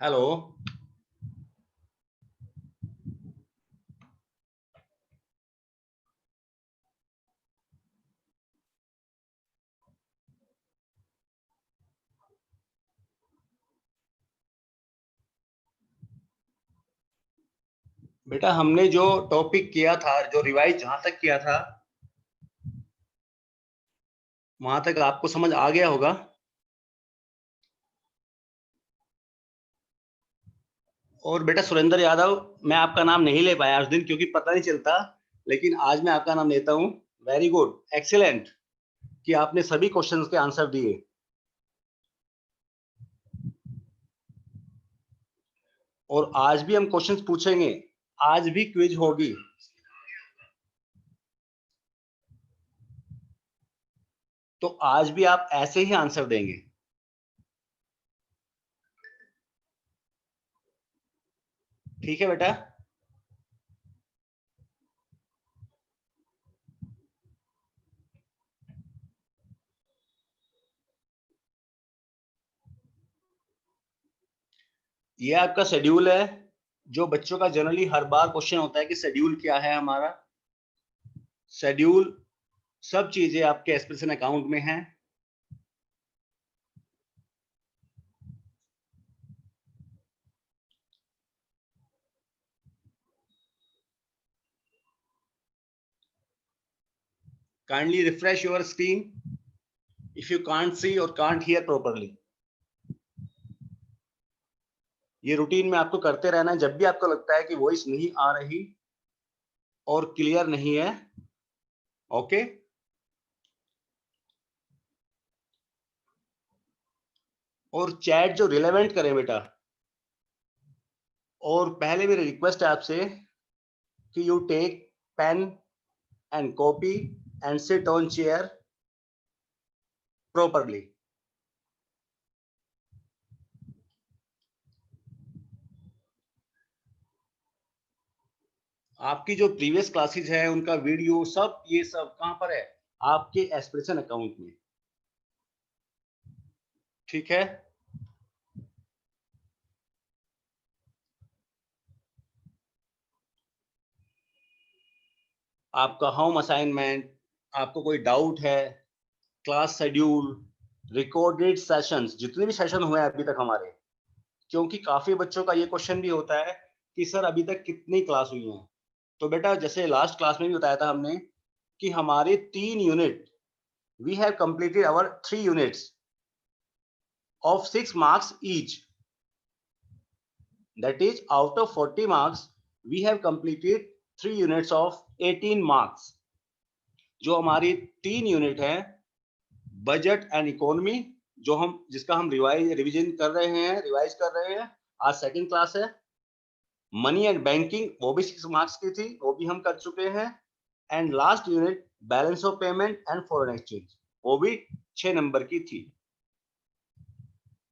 Hello. बेटा हमने जो टॉपिक किया था, जो रिवाइज जहां तक किया था वहां तक आपको समझ आ गया होगा। और बेटा सुरेंद्र यादव, मैं आपका नाम नहीं ले पाया उस दिन क्योंकि पता नहीं चलता, लेकिन आज मैं आपका नाम लेता हूँ। वेरी गुड, एक्सीलेंट कि आपने सभी क्वेश्चंस के आंसर दिए। और आज भी हम क्वेश्चंस पूछेंगे, आज भी क्विज होगी। तो आज भी आप ऐसे ही आंसर देंगे। ठीक है बेटा। ये आपका शेड्यूल है, जो बच्चों का जनरली हर बार क्वेश्चन होता है कि शेड्यूल क्या है हमारा। शेड्यूल सब चीजें आपके एक्सप्रेशन अकाउंट में हैं। Kindly refresh your screen if you can't see और कांट हियर प्रॉपरली। ये रूटीन में आपको करते रहना है, जब भी आपको लगता है कि वॉइस नहीं आ रही और क्लियर नहीं है। ओके। और चैट जो रिलेवेंट करें बेटा। और पहले मेरी रिक्वेस्ट है आपसे कि you take pen and copy and sit on chair properly. आपकी जो प्रीवियस क्लासेस है उनका वीडियो सब, ये सब कहां पर है? आपके एक्सप्रेशन अकाउंट में। ठीक है। आपका होम असाइनमेंट, आपको कोई डाउट है, क्लास शेड्यूल, रिकॉर्डेड सेशंस, जितने भी सेशन हुए हैं अभी तक हमारे, क्योंकि काफी बच्चों का ये क्वेश्चन भी होता है कि सर अभी तक कितनी क्लास हुई हैं। तो बेटा जैसे लास्ट क्लास में भी बताया था हमने कि हमारे 3 unit, we have completed our 3 units of 6 marks each. That is, out of 40 marks, we have completed 3 units of 18 marks. जो हमारी 3 यूनिट है, बजट एंड इकोनॉमी, जो हम जिसका हम रिवीजन कर रहे हैं, रिवाइज कर रहे हैं, आज सेकंड क्लास है। मनी एंड बैंकिंग, वो भी 6 marks की थी, वो भी हम कर चुके हैं। And last unit balance of payment and foreign exchange, वो भी 6 नंबर की थी।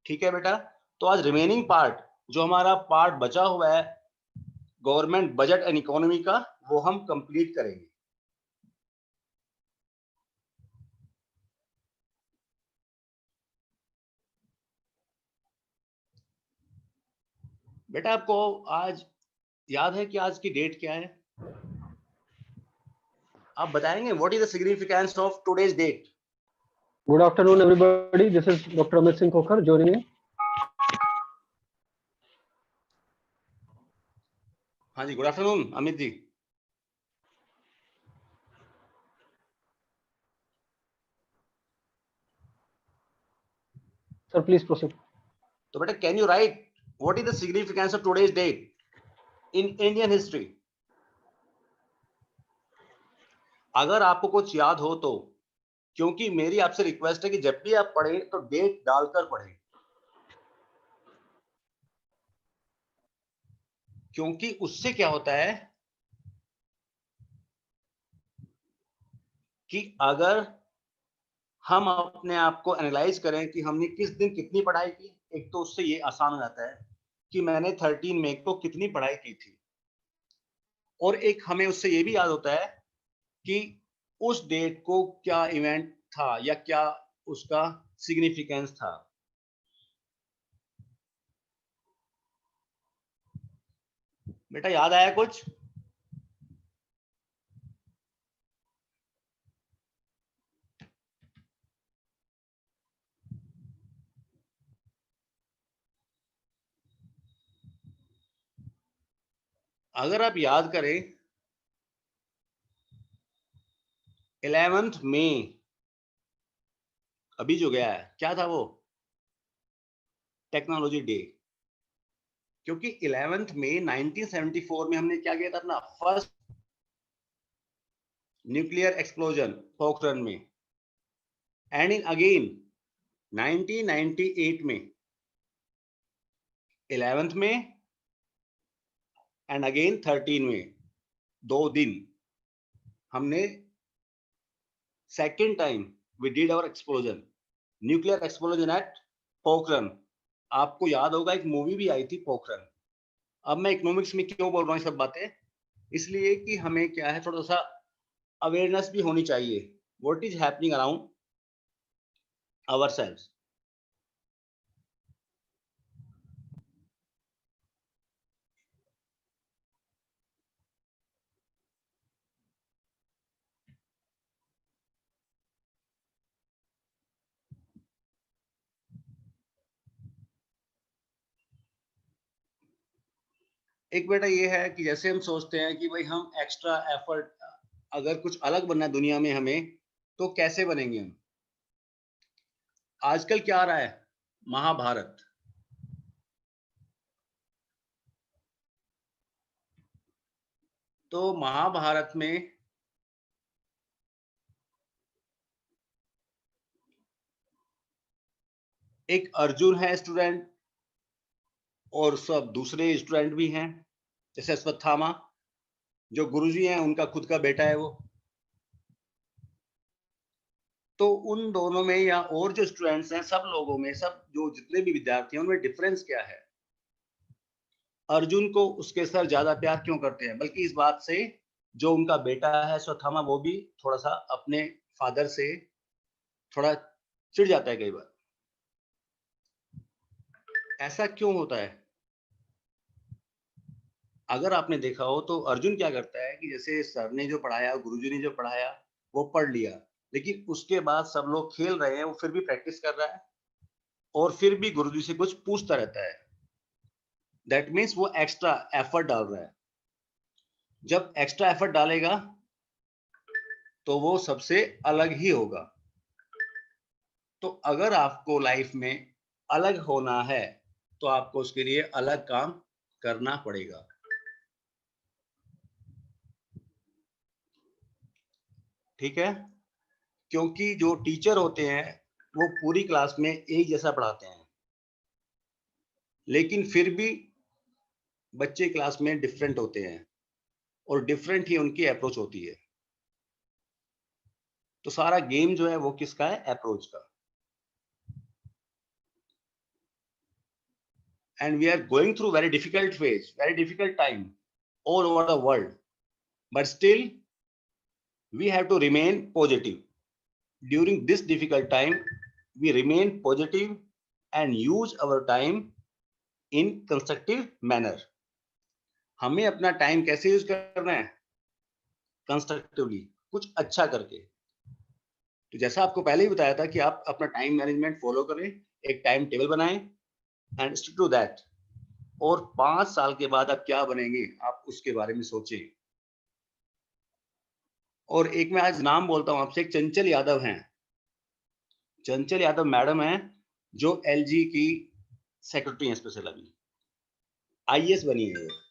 ठीक है बेटा। तो आज रिमेनिंग पार्ट, जो हमारा पार्ट बचा हुआ है गवर्नमेंट बजट एंड इकोनॉमी का, वो हम कंप्लीट करेंगे। बेटा आपको आज याद है कि आज की डेट क्या है? आप बताएंगे what is the significance of today's date? Good afternoon, everybody. This is Dr. Amit Singh Khokhar joining in. हाँ जी, good afternoon Amit ji. Sir, please proceed. तो बेटा can you write what is the significance of today's date in Indian history? अगर आपको कुछ याद हो तो, क्योंकि मेरी आपसे रिक्वेस्ट है कि जब भी आप पढ़ें तो डेट डालकर पढ़ें, क्योंकि उससे क्या होता है कि अगर हम अपने आप को एनालाइज करें कि हमने किस दिन कितनी पढ़ाई की, एक तो उससे ये आसान हो जाता है कि मैंने 13 मई को कितनी पढ़ाई की थी। और एक हमें उससे ये भी याद होता है कि उस डेट को क्या इवेंट था या क्या उसका सिग्निफिकेंस था। बेटा याद आया कुछ? अगर आप याद करें 11th मई अभी जो गया है, क्या था वो? Technology day. क्योंकि 11th मई 1974 में हमने क्या किया था? अपना फर्स्ट न्यूक्लियर एक्सप्लोजन पोखरण में। एंड इन अगेन 1998 में 11th में एंड अगेन 13 में 2 दिन हमने second time we did our explosion, nuclear explosion at Pokhran. आपको याद होगा एक मूवी भी आई थी पोखरण। अब मैं इकोनॉमिक्स में क्यों बोल रहा हूँ सब बातें? इसलिए कि हमें क्या है, थोड़ा सा अवेयरनेस भी होनी चाहिए what is happening around ourselves. एक बेटा ये है कि जैसे हम सोचते हैं कि भाई हम एक्स्ट्रा एफर्ट, अगर कुछ अलग बनना है दुनिया में हमें, तो कैसे बनेंगे हम? आजकल क्या आ रहा है? महाभारत। तो महाभारत में एक अर्जुन है स्टूडेंट, और सब दूसरे स्टूडेंट भी हैं, जैसे अश्वत्थामा जो गुरुजी हैं, उनका खुद का बेटा है वो। तो उन दोनों में या और जो स्टूडेंट्स हैं, सब लोगों में, सब जो जितने भी विद्यार्थी हैं, उनमें डिफरेंस क्या है? अर्जुन को उसके सर ज्यादा प्यार क्यों करते हैं? बल्कि इस बात से जो उनका बेटा है अश्वत्थामा, वो भी थोड़ा सा अपने फादर से थोड़ा चिढ़ जाता है कई बार। ऐसा क्यों होता है? अगर आपने देखा हो तो अर्जुन क्या करता है कि जैसे सर ने जो पढ़ाया, गुरुजी ने जो पढ़ाया, वो पढ़ लिया, लेकिन उसके बाद सब लोग खेल रहे हैं, वो फिर भी प्रैक्टिस कर रहा है और फिर भी गुरुजी से कुछ पूछता रहता है। दैट मीन्स वो एक्स्ट्रा एफर्ट डाल रहा है। जब एक्स्ट्रा एफर्ट डालेगा तो वो सबसे अलग ही होगा। तो अगर आपको लाइफ में अलग होना है तो आपको उसके लिए अलग काम करना पड़ेगा। ठीक है? क्योंकि जो टीचर होते हैं वो पूरी क्लास में एक जैसा पढ़ाते हैं, लेकिन फिर भी बच्चे क्लास में डिफरेंट होते हैं और डिफरेंट ही उनकी अप्रोच होती है। तो सारा गेम जो है वो किसका है? अप्रोच का। And we are going through very difficult phase, very difficult time all over the world, but still we have to remain positive. During this difficult time we remain positive and use our time in constructive manner. हमें अपना time कैसे use करना है? Constructively, कुछ अच्छा करके। तो जैसा आपको पहले ही बताया था कि आप अपना टाइम मैनेजमेंट फॉलो करें, एक टाइम टेबल बनाएं एंड स्टिक टू दैट। और 5 साल के बाद आप क्या बनेंगे, आप उसके बारे में सोचें। और एक मैं आज नाम बोलता हूं आपसे, एक चंचल यादव हैं। चंचल यादव मैडम हैं जो एलजी की सेक्रेटरी हैं, स्पेशल अभी आईएएस बनी है ये।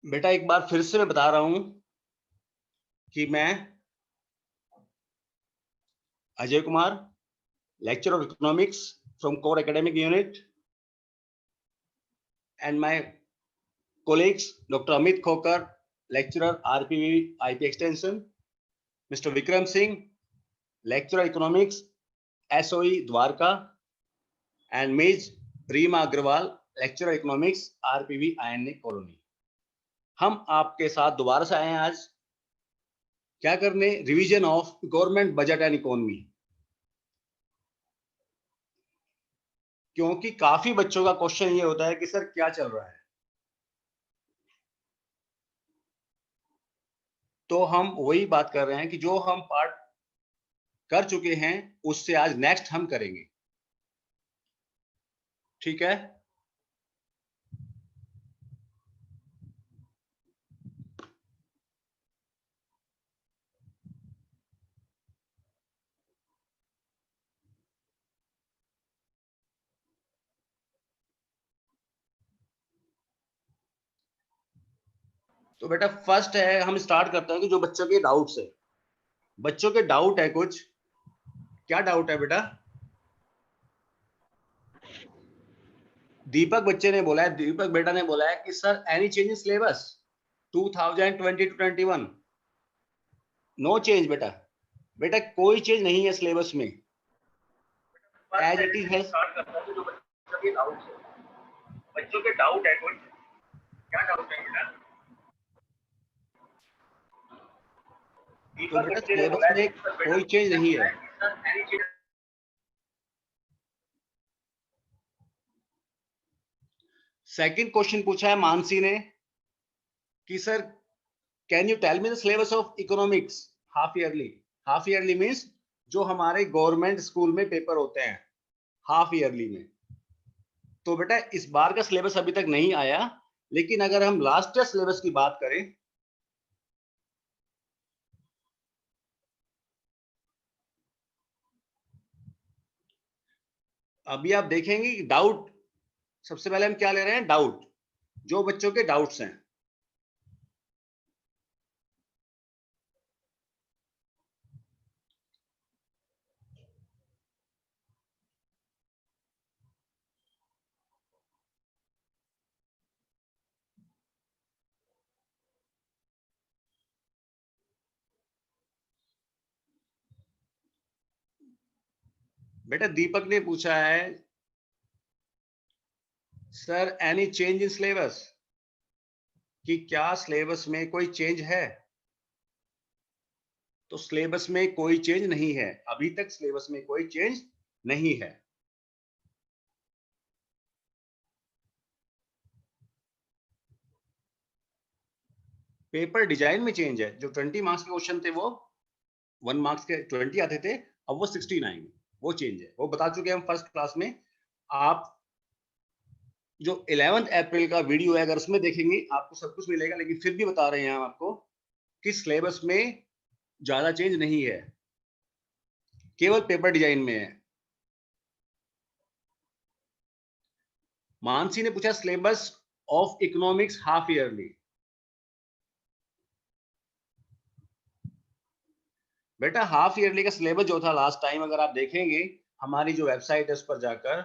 बेटा एक बार फिर से मैं बता रहा हूं कि मैं Ajay Kumar, lecture of economics from core academic unit, and my colleagues Dr. Amit Khokar, lecturer RPV IP extension, Mr. Vikram Singh, lecturer economics SOE Dwarka, and Ms. Reema Agrawal, lecturer economics RPV INA colony. हम आपके साथ दोबारा से आए हैं आज क्या करने, revision of government budget and economy, क्योंकि काफी बच्चों का क्वेश्चन ये होता है कि सर क्या चल रहा है। तो हम वही बात कर रहे हैं कि जो हम पार्ट कर चुके हैं उससे आज नेक्स्ट हम करेंगे, ठीक है। तो बेटा फर्स्ट है, हम स्टार्ट करते हैं कि जो बच्चों के डाउट्स है, बच्चों के डाउट है कुछ, क्या डाउट है बेटा? दीपक बच्चे ने बोला है, दीपक बेटा ने बोला है कि sir any change in syllabus 2020 to 21? No change बेटा, बेटा कोई चेंज नहीं है सिलेबस में, एज इट इज है। स्टार्ट करता है जो बच्चों के डाउट्स है, बच्चों के डाउट है कुछ, क्या डाउट है बेटा? तो बेटा सिलेबस में कोई चेंज नहीं है। सेकंड क्वेश्चन पूछा है मानसी ने कि sir can you tell me the syllabus of economics half yearly? Half yearly means जो हमारे गवर्नमेंट स्कूल में पेपर होते हैं हाफ ईयरली में। तो बेटा इस बार का सिलेबस अभी तक नहीं आया, लेकिन अगर हम लास्ट ईयर सिलेबस की बात करें, अभी आप देखेंगे कि डाउट, सबसे पहले हम क्या ले रहे हैं, डाउट, जो बच्चों के डाउट्स हैं। बेटा दीपक ने पूछा है sir any change in syllabus, कि क्या सिलेबस में कोई चेंज है? तो सिलेबस में कोई चेंज नहीं है, अभी तक सिलेबस में कोई चेंज नहीं है। पेपर डिजाइन में चेंज है, जो 20 मार्क्स के क्वेश्चन थे वो 1 मार्क्स के 20 आते थे, अब वो 16 आएंगे, वो चेंज है, वो बता चुके हैं हम फर्स्ट क्लास में। आप जो 11 अप्रैल का वीडियो है अगर उसमें देखेंगे आपको सब कुछ मिलेगा, लेकिन फिर भी बता रहे हैं हम आपको कि सिलेबस में ज्यादा चेंज नहीं है, केवल पेपर डिजाइन में है। मानसी ने पूछा syllabus of economics half yearly. बेटा हाफ ईयरली का सिलेबस जो था लास्ट टाइम, अगर आप देखेंगे हमारी जो वेबसाइट है उस पर जाकर,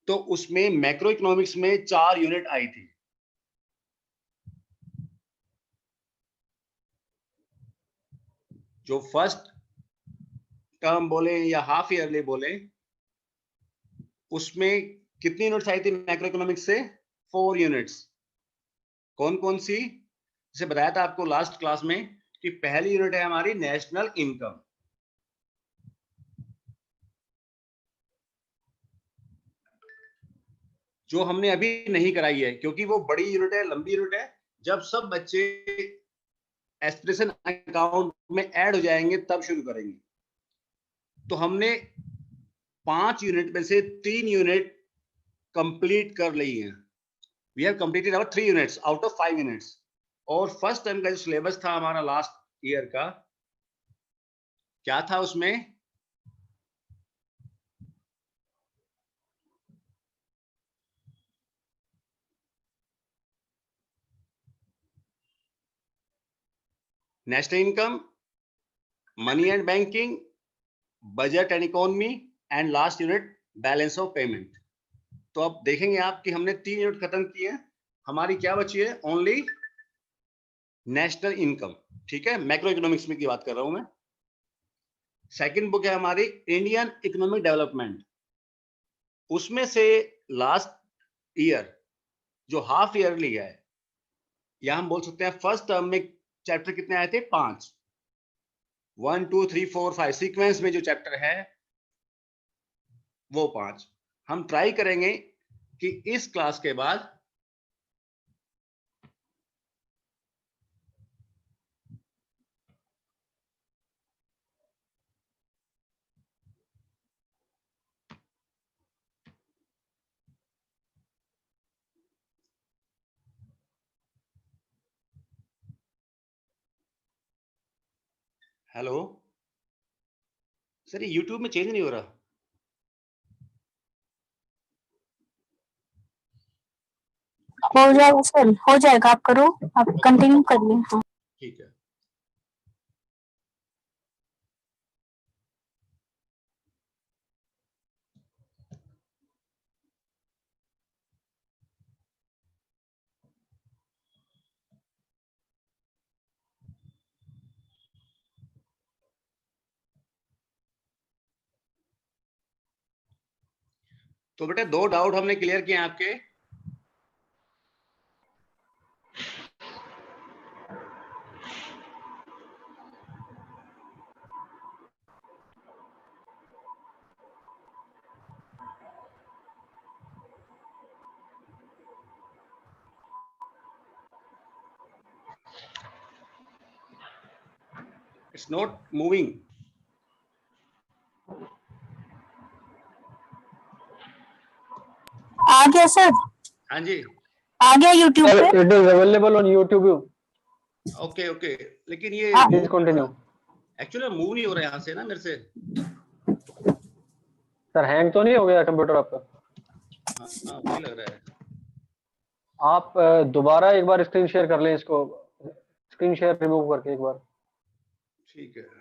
तो उसमें मैक्रो इकोनॉमिक्स में 4 यूनिट आई थी। जो फर्स्ट टर्म बोले या हाफ ईयरली बोले, उसमें कितनी यूनिट्स आई थी मैक्रो इकोनॉमिक्स से? 4 यूनिट्स। कौन कौन सी? जैसे बताया था आपको लास्ट क्लास में कि पहली यूनिट है हमारी नेशनल इनकम, जो हमने अभी नहीं कराई है क्योंकि वो बड़ी यूनिट है, लंबी यूनिट है। जब सब बच्चे एस्पिरेशन अकाउंट में ऐड हो जाएंगे तब शुरू करेंगे। तो हमने 5 यूनिट में से 3 यूनिट कंप्लीट कर ली है। We have completed our 3 units out of 5 units. और फर्स्ट टाइम का जो सिलेबस था हमारा लास्ट ईयर का, क्या था उसमें? National income, money and banking, budget and economy and last unit balance of payment. तो अब देखेंगे आप कि हमने 3 यूनिट खत्म किए, हमारी क्या बची है? Only national income. ठीक है, मैक्रो इकोनॉमिक्स में की बात कर रहा हूं मैं। सेकंड बुक है हमारी इंडियन इकोनॉमिक डेवलपमेंट, उसमें से लास्ट ईयर जो हाफ ईयरली है, या हम बोल सकते हैं फर्स्ट टर्म में चैप्टर कितने आए थे? 5। 1 2 3 4 5 सीक्वेंस में जो चैप्टर है वो 5। हम ट्राई करेंगे कि इस क्लास के बाद हेलो सर, ये यूट्यूब में चेंज नहीं हो रहा। हो जाएगा सर, हो जाएगा, आप करो, आप कंटिन्यू करिए। हाँ ठीक है। तो बेटा 2 डाउट हमने क्लियर किए हैं आपके। It's not moving. आ गया सर, हाँ जी, आ गया यूट्यूब पे। It is available on YouTube. Okay okay, लेकिन ये Please continue. एक्चुअली मूव नहीं हो रहा है यहाँ से ना मेरे से। सर हैंग तो नहीं हो गया कंप्यूटर आपका? हाँ वही लग रहा है। आप दोबारा एक बार स्क्रीन शेयर कर लें इसको, स्क्रीन शेयर रिमूव करके एक बार। ठीक है।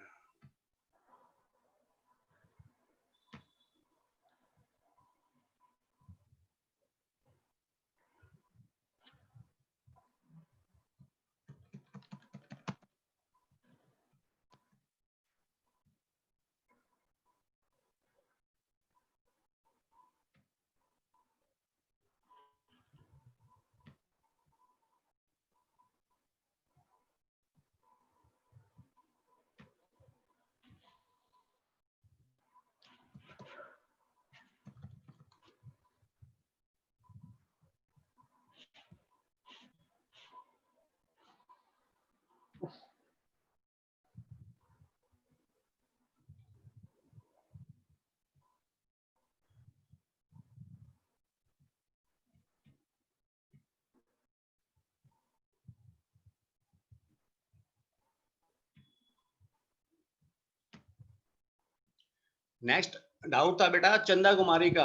नेक्स्ट डाउट था बेटा चंदा कुमारी का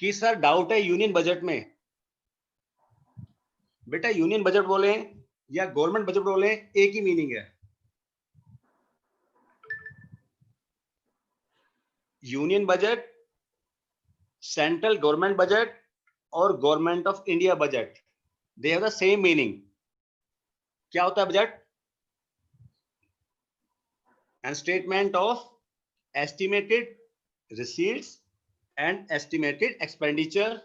कि सर डाउट है यूनियन बजट में। बेटा यूनियन बजट बोले या गवर्नमेंट बजट बोले, एक ही मीनिंग है। Union budget, central government budget और government of India budget, they have the same meaning. क्या होता है budget? And statement of estimated receipts and estimated expenditure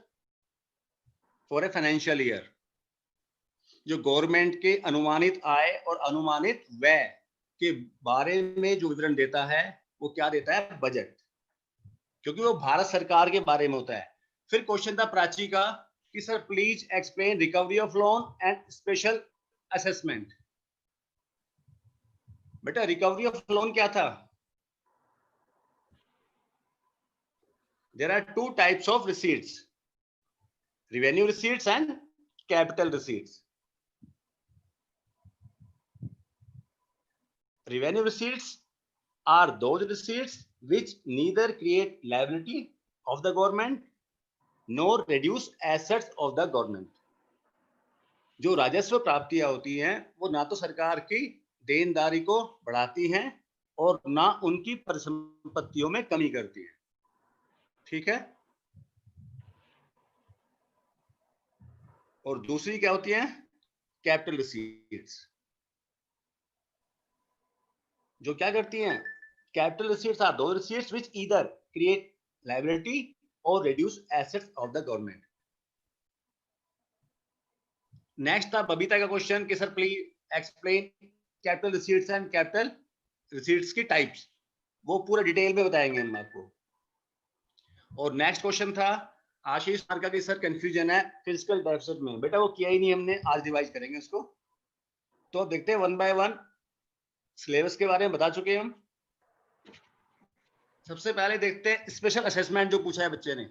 for a financial year। जो गवर्नमेंट के अनुमानित आय और अनुमानित व्यय के बारे में जो विवरण देता है वो क्या देता है? बजट, क्योंकि वो भारत सरकार के बारे में होता है। फिर क्वेश्चन था प्राची का कि sir please explain recovery of loan and special assessment. बेटा रिकवरी ऑफ लोन क्या था? There are 2 types of receipts, revenue receipts and capital receipts। Revenue receipts are those receipts which neither create liability of the government nor reduce assets of the government। जो राजस्व प्राप्तियां होती हैं वो ना तो सरकार की देनदारी को बढ़ाती हैं और ना उनकी परिसंपत्तियों में कमी करती है। ठीक है, और दूसरी क्या होती है? कैपिटल रिसीट्स, जो क्या करती हैं? Capital receipts are those receipts which either create liability और reduce assets of the government. Next था बबीता का क्वेश्चन कि sir please explain capital receipts and capital receipts की टाइप्स। वो पूरा डिटेल में बताएंगे हम आपको। और नेक्स्ट क्वेश्चन था आशीष सर का कि सर कंफ्यूजन है फिजिकल डेफिसिट में। बेटा वो किया ही नहीं हमने, आज रिवाइज करेंगे उसको। तो अब देखते हैं वन बाय वन। सिलेबस के बारे में बता चुके हैं हम। सबसे पहले देखते हैं स्पेशल असेसमेंट जो पूछा है बच्चे ने।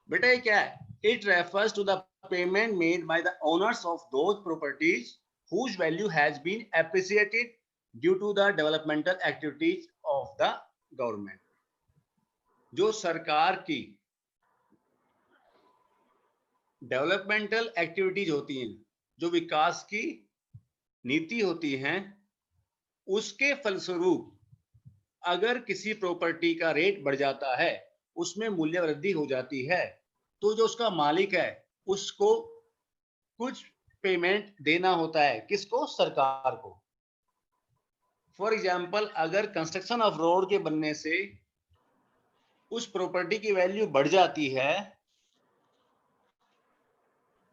बेटा ये क्या है? It refers to the payment made by the owners of those properties whose value has been appreciated due to the developmental activities of the government। जो सरकार की डेवलपमेंटल एक्टिविटीज होती हैं, जो विकास की नीति होती हैं, उसके फलस्वरूप अगर किसी प्रॉपर्टी का रेट बढ़ जाता है, उसमें मूल्य वृद्धि हो जाती है, तो जो उसका मालिक है उसको कुछ पेमेंट देना होता है। किसको? सरकार को। फॉर एग्जाम्पल, अगर कंस्ट्रक्शन ऑफ रोड के बनने से उस प्रॉपर्टी की वैल्यू बढ़ जाती है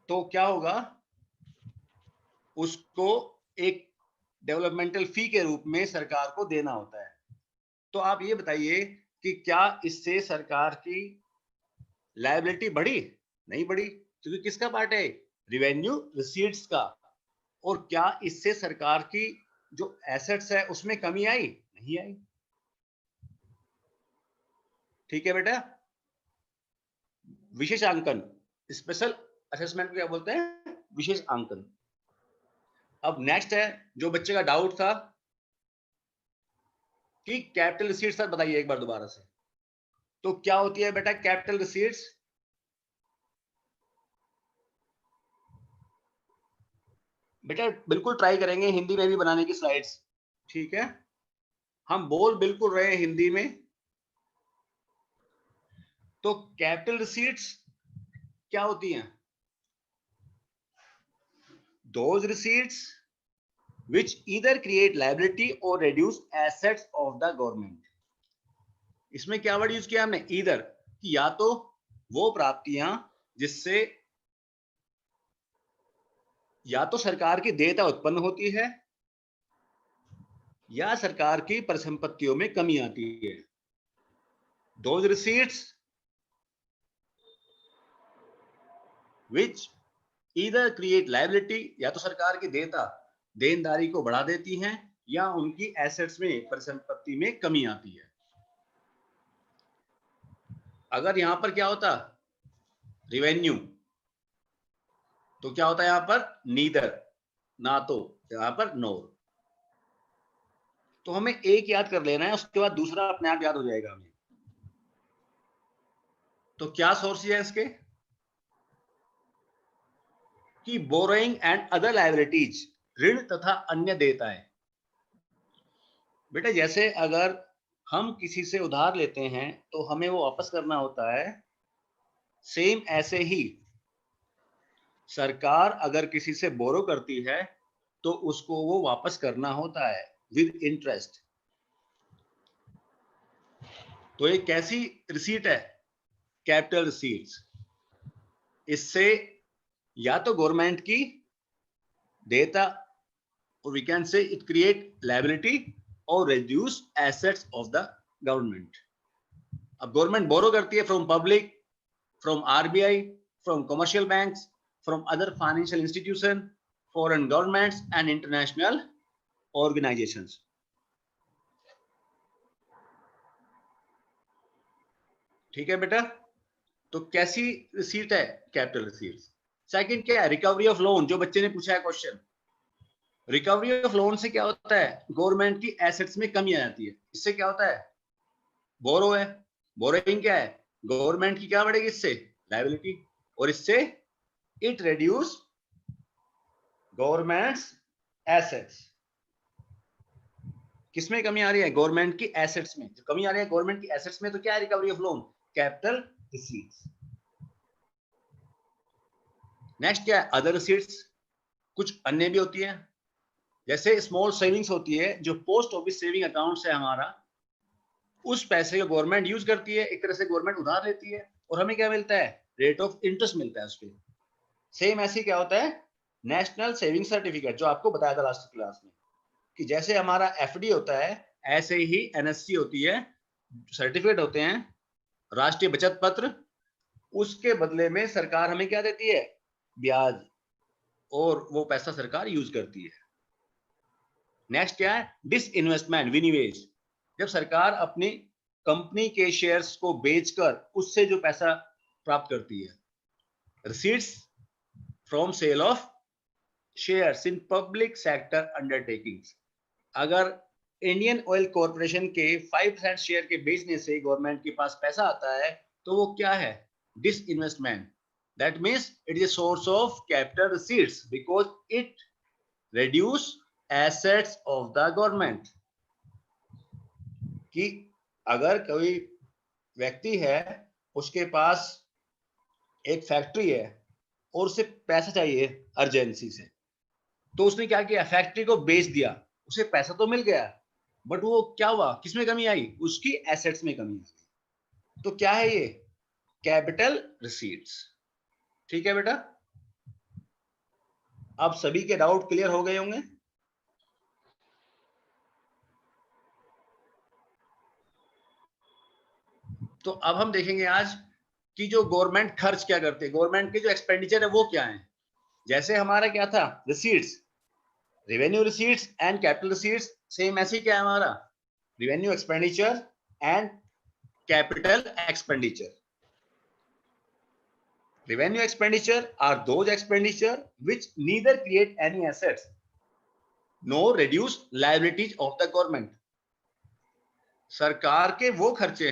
तो क्या होगा? उसको एक डेवलपमेंटल फी के रूप में सरकार को देना होता है। तो आप ये बताइए कि क्या इससे सरकार की लायबिलिटी बढ़ी? नहीं बढ़ी, क्योंकि किसका पार्ट है? रिवेन्यू रिसीट्स का। और क्या इससे सरकार की जो एसेट्स है उसमें कमी आई? नहीं आई। ठीक है बेटा। विशेषांकन, स्पेशल असेसमेंट को क्या बोलते हैं? विशेषांकन। अब नेक्स्ट है जो बच्चे का डाउट था कि कैपिटल रिसीट्स सर बताइए एक बार दोबारा से। तो क्या होती है बेटा कैपिटल रिसीट्स? बेटा बिल्कुल ट्राई करेंगे हिंदी में भी बनाने की स्लाइड्स। ठीक है, हम बोल बिल्कुल रहे हैं हिंदी में। तो कैपिटल रिसीट्स क्या होती हैं? Those receipts which either create liability or reduce assets of the government। इसमें क्या वर्ड यूज किया हमने? ईदर, कि या तो वो प्राप्तियां जिससे या तो सरकार की देयता उत्पन्न होती है या सरकार की परिसंपत्तियों में कमी आती है। Those receipts which either create liability, या तो सरकार की देयता देनदारी को बढ़ा देती हैं या उनकी एसेट्स में परिसंपत्ति में कमी आती है। अगर यहां पर क्या होता? रिवेन्यू, तो क्या होता है यहां पर? नीदर, ना तो, यहां पर नोर। तो हमें एक याद कर लेना है, उसके बाद दूसरा अपने आप याद हो जाएगा हमें। तो क्या सोर्सेज है इसके? कि बोरोइंग एंड अदर लायबिलिटीज, ऋण तथा अन्य देयताएं। बेटा जैसे अगर हम किसी से उधार लेते हैं तो हमें वो वापस करना होता है, सेम ऐसे ही सरकार अगर किसी से बोरो करती है तो उसको वो वापस करना होता है विद इंटरेस्ट। तो ये कैसी रिसीट है? Capital receipts. इससे या तो गवर्नमेंट की देयता, और we can say it create liability और reduce assets of the government. अब गवर्नमेंट बोरो करती है from public, from RBI, from commercial banks, from other financial institution, foreign governments and international organisations. ठीक है बेटा। तो कैसी रिसीट है? Capital receipts. सेकंड क्या है? रिकवरी ऑफ लोन, जो बच्चे ने पूछा है क्वेश्चन। रिकवरी ऑफ लोन से क्या होता है? गवर्नमेंट की एसेट्स में कमी आ जाती है। इससे क्या होता है? बोरो है, बोरोइंग क्या है? गवर्नमेंट की क्या बढ़ेगी इससे? लायबिलिटी। और इससे इट रिड्यूस गवर्नमेंट्स एसेट्स। किसमें कमी आ रही है? गवर्नमेंट की एसेट्स में। जो कमी आ रही है गवर्नमेंट की एसेट्स में, तो क्या है? Recovery of loan, capital receipts. Next क्या है? Other receipts. कुछ अन्य भी होती है, जैसे स्मॉल सेविंग्स होती है, जो पोस्ट ऑफिस सेविंग अकाउंट से हमारा, उस पैसे को गवर्नमेंट यूज करती है, एक तरह से गवर्नमेंट उधार लेती है, और हमें क्या मिलता है? रेट ऑफ इंटरेस्ट मिलता है उस पर। सेम ऐसे क्या होता है? नेशनल सेविंग सर्टिफिकेट, जो आपको बताया था लास्ट क्लास में, कि जैसे हमारा एफडी होता है, ऐसे ही एनएससी होती है, सर्टिफिकेट होते हैं, राष्ट्रीय बचत पत्र। उसके बदले में सरकार हमें क्या देती है? ब्याज, और वो पैसा सरकार यूज करती है। नेक्स्ट क्या है? डिसइन्वेस्टमेंट, विनिवेश। जब सरकार अपनी कंपनी के शेयर्स को बेचकर उससे जो पैसा प्राप्त करती है। Receipts from sale of shares in public sector undertakings. अगर इंडियन ऑयल कॉर्पोरेशन के 5% शेयर के बेचने से गवर्नमेंट के पास पैसा आता है, तो वो क्या है? Disinvestment. That means it is a source of capital receipts because it reduce assets of the government। कि अगर कोई व्यक्ति है, उसके पास एक फैक्ट्री है और उसे पैसा चाहिए अर्जेंसी से, तो उसने क्या किया? फैक्ट्री को बेच दिया, उसे पैसा तो मिल गया, बट वो क्या हुआ? किसमें कमी आई? उसकी एसेट्स में कमी आई। तो क्या है ये? Capital receipts. ठीक है बेटा, अब सभी के डाउट क्लियर हो गए होंगे। तो अब हम देखेंगे आज कि जो गवर्नमेंट खर्च क्या करते हैं, गवर्नमेंट के जो एक्सपेंडिचर है वो क्या है। जैसे हमारा क्या था? Receipts, revenue receipts and capital receipts. Same ऐसे ही क्या है हमारा? Revenue expenditure and capital expenditure. Revenue expenditure are those expenditure which neither create any assets nor reduce liabilities of the government। सरकार के वो खर्चे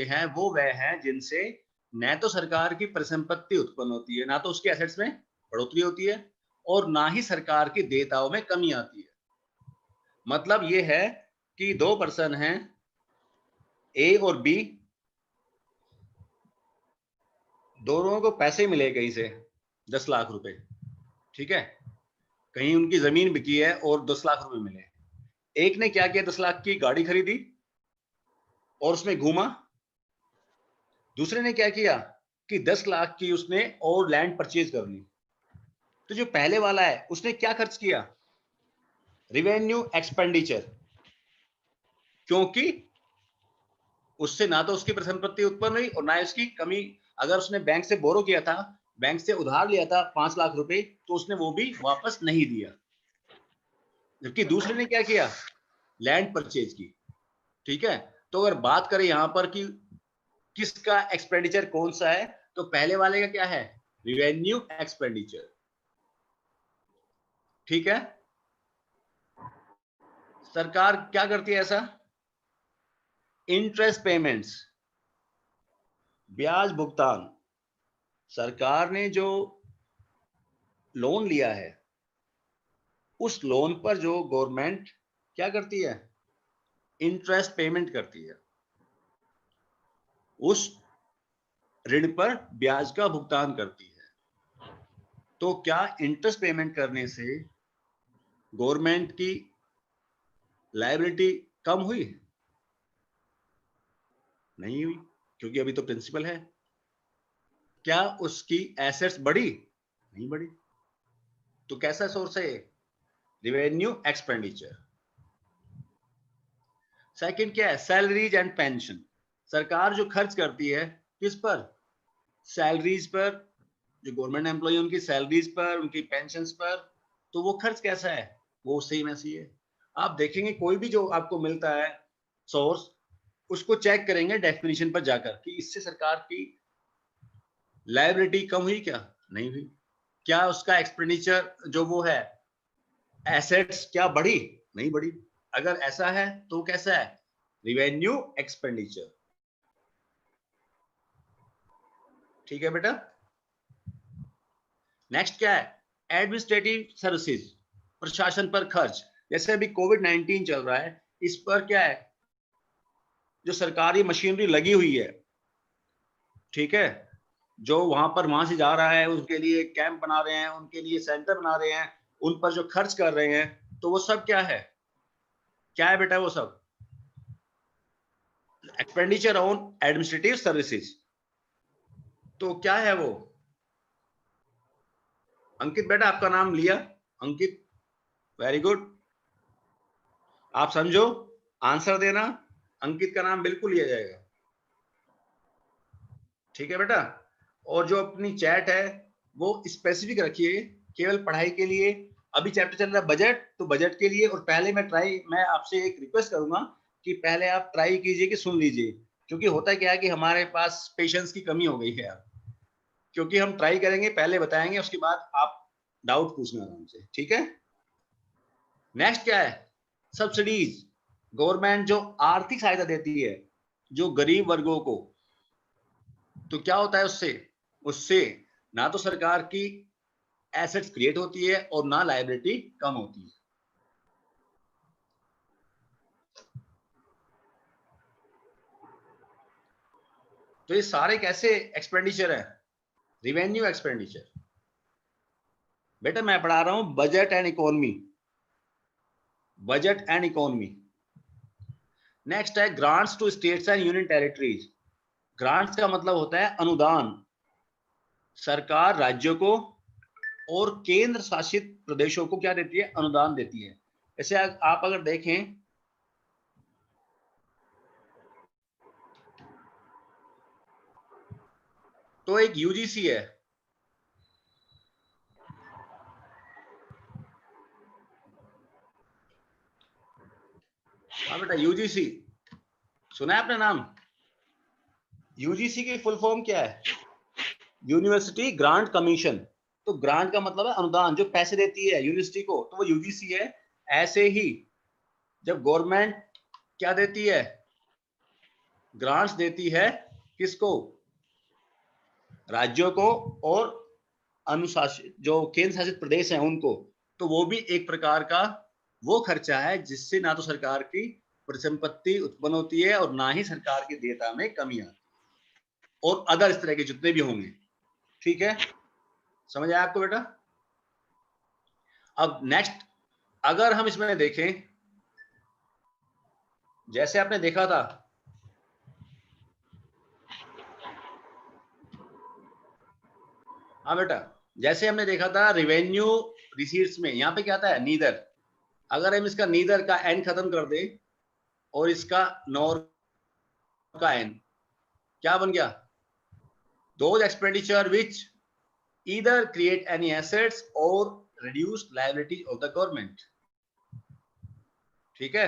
हैं, वो वह हैं जिनसे न तो सरकार की परिसंपत्ति उत्पन्न होती है, ना तो उसके एसेट्स में बढ़ोतरी होती है, और ना ही सरकार के देयताओं में कमी आती है। मतलब ये है कि दो पर्सन हैं, ए और बी, दोनों को पैसे मिले कहीं से 10 लाख रुपए, ठीक है, कहीं उनकी जमीन बिकी है और 10 लाख रुपए मिले। एक ने क्या किया? 10 लाख की गाड़ी खरीदी और उसमें घूमा। दूसरे ने क्या किया कि 10 लाख की उसने और लैंड परचेज कर ली। तो जो पहले वाला है उसने क्या खर्च किया? रिवेन्यू एक्सपेंडिचर, क्योंकि उससे ना तो उसकी परिसंपत्ति उत्पन्न हुई और ना उसकी कमी। अगर उसने बैंक से बोरो किया था, बैंक से उधार लिया था 5 लाख रुपए, तो उसने वो भी वापस नहीं दिया। जबकि दूसरे ने क्या किया? लैंड परचेज की। ठीक है, तो अगर बात करें यहां पर कि किसका एक्सपेंडिचर कौन सा है, तो पहले वाले का क्या है? Revenue expenditure. ठीक है, सरकार क्या करती है ऐसा? इंटरेस्ट पेमेंट्स, ब्याज भुगतान। सरकार ने जो लोन लिया है, उस लोन पर जो गवर्नमेंट क्या करती है? इंटरेस्ट पेमेंट करती है। उस ऋण पर ब्याज का भुगतान करती है। तो क्या इंटरेस्ट पेमेंट करने से गवर्नमेंट की लायबिलिटी कम हुई? नहीं हुई, क्योंकि अभी तो प्रिंसिपल है। क्या उसकी एसेट्स बढ़ी? नहीं बढ़ी। तो कैसा सोर्स है? Revenue expenditure. सेकंड क्या है? Salaries and pension. सरकार जो खर्च करती है किस पर? सैलरीज पर, जो गवर्नमेंट एम्प्लॉय उनकी सैलरीज पर, उनकी पेंशन्स पर। तो वो खर्च कैसा है? वो सेम ऐसी है। आप देखेंगे कोई भी जो आपको मिलता है सोर्स, उसको चेक करेंगे डेफिनेशन पर जाकर कि इससे सरकार की लायबिलिटी कम हुई क्या? नहीं हुई। क्या उसका एक्सपेंडिचर जो वो है, एसेट्स क्या बढ़ी? नहीं बढ़ी। अगर ऐसा है तो कैसा है? Revenue expenditure. ठीक है बेटा। नेक्स्ट क्या है? एडमिनिस्ट्रेटिव सर्विसेज, प्रशासन पर खर्च। जैसे अभी कोविड-19 चल रहा है, इस पर क्या है, जो सरकारी मशीनरी लगी हुई है, ठीक है, जो वहां से जा रहा है, उसके लिए कैंप बना रहे हैं, उनके लिए सेंटर बना रहे हैं, उन पर जो खर्च कर रहे हैं, तो वो सब क्या है बेटा, वो सब एक्सपेंडिचर ऑन एडमिनिस्ट्रेटिव सर्विसेज। तो क्या है वो? अंकित बेटा, आपका नाम लिया, अंकित, वेरी गुड। आप समझो, आंसर देना, अंकित का नाम बिल्कुल लिया जाएगा, ठीक है बेटा। और जो अपनी चैट है वो स्पेसिफिक रखिए, केवल पढ़ाई के लिए। अभी चैप्टर चल रहा है बजट, तो बजट के लिए। और पहले मैं आपसे एक रिक्वेस्ट करूंगा कि पहले आप ट्राई कीजिए कि सुन लीजिए, क्योंकि होता क्या है कि हमारे पास पेशेंस की कमी हो गई है अब, क्योंकि हम ट्राई करेंगे, पहले बताएंगे, उसके बाद आप डाउट पूछना आराम से, ठीक है। नेक्स्ट क्या है? सब्सिडीज। गवर्नमेंट जो आर्थिक सहायता देती है जो गरीब वर्गों को, तो क्या होता है उससे? उससे ना तो सरकार की एसेट्स क्रिएट होती है और ना लायबिलिटी कम होती है। तो ये सारे कैसे एक्सपेंडिचर है? Revenue expenditure. बेटा मैं पढ़ा रहा हूं budget and economy, budget and economy. Next है grants to states and union territories. Grants का मतलब होता है अनुदान। सरकार राज्यों को और केंद्र शासित प्रदेशों को क्या देती है? अनुदान देती है। जैसे आप अगर देखें, तो एक यूजीसी है, हाँ बेटा, यूजीसी सुना है आपने नाम? यूजीसी की फुल फॉर्म क्या है? University grant commission. तो ग्रांट का मतलब है अनुदान, जो पैसे देती है यूनिवर्सिटी को, तो वो यूजीसी है। ऐसे ही जब गवर्नमेंट क्या देती है? ग्रांट्स देती है, किसको? राज्यों को और अनुशासित जो केंद्र शासित प्रदेश हैं उनको। तो वो भी एक प्रकार का वो खर्चा है जिससे ना तो सरकार की परिसंपत्ति उत्पन्न होती है और ना ही सरकार की देयता में कमी आती है, और अदर इस तरह के जितने भी होंगे, ठीक है। समझ आया आपको बेटा? अब नेक्स्ट अगर हम इसमें देखें, जैसे आपने देखा था हाँ बेटा, जैसे हमने देखा था रेवेन्यू रिसीट्स में, यहाँ पे क्या आता है? नीदर। अगर हम इसका नीदर का एन खत्म कर दें और इसका नॉर का एन, क्या बन गया? Those expenditure which either create any assets or reduce liabilities of the government। ठीक है,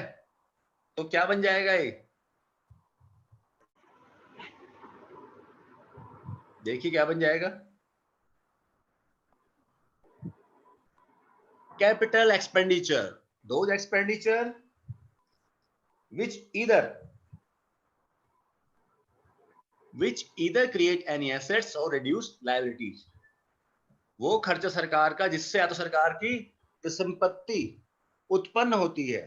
तो क्या बन जाएगा ये? देखिए क्या बन जाएगा? Capital expenditure, those expenditure which either create any assets or reduce liabilities। वो खर्चा सरकार का जिससे या तो सरकार की संपत्ति उत्पन्न होती है।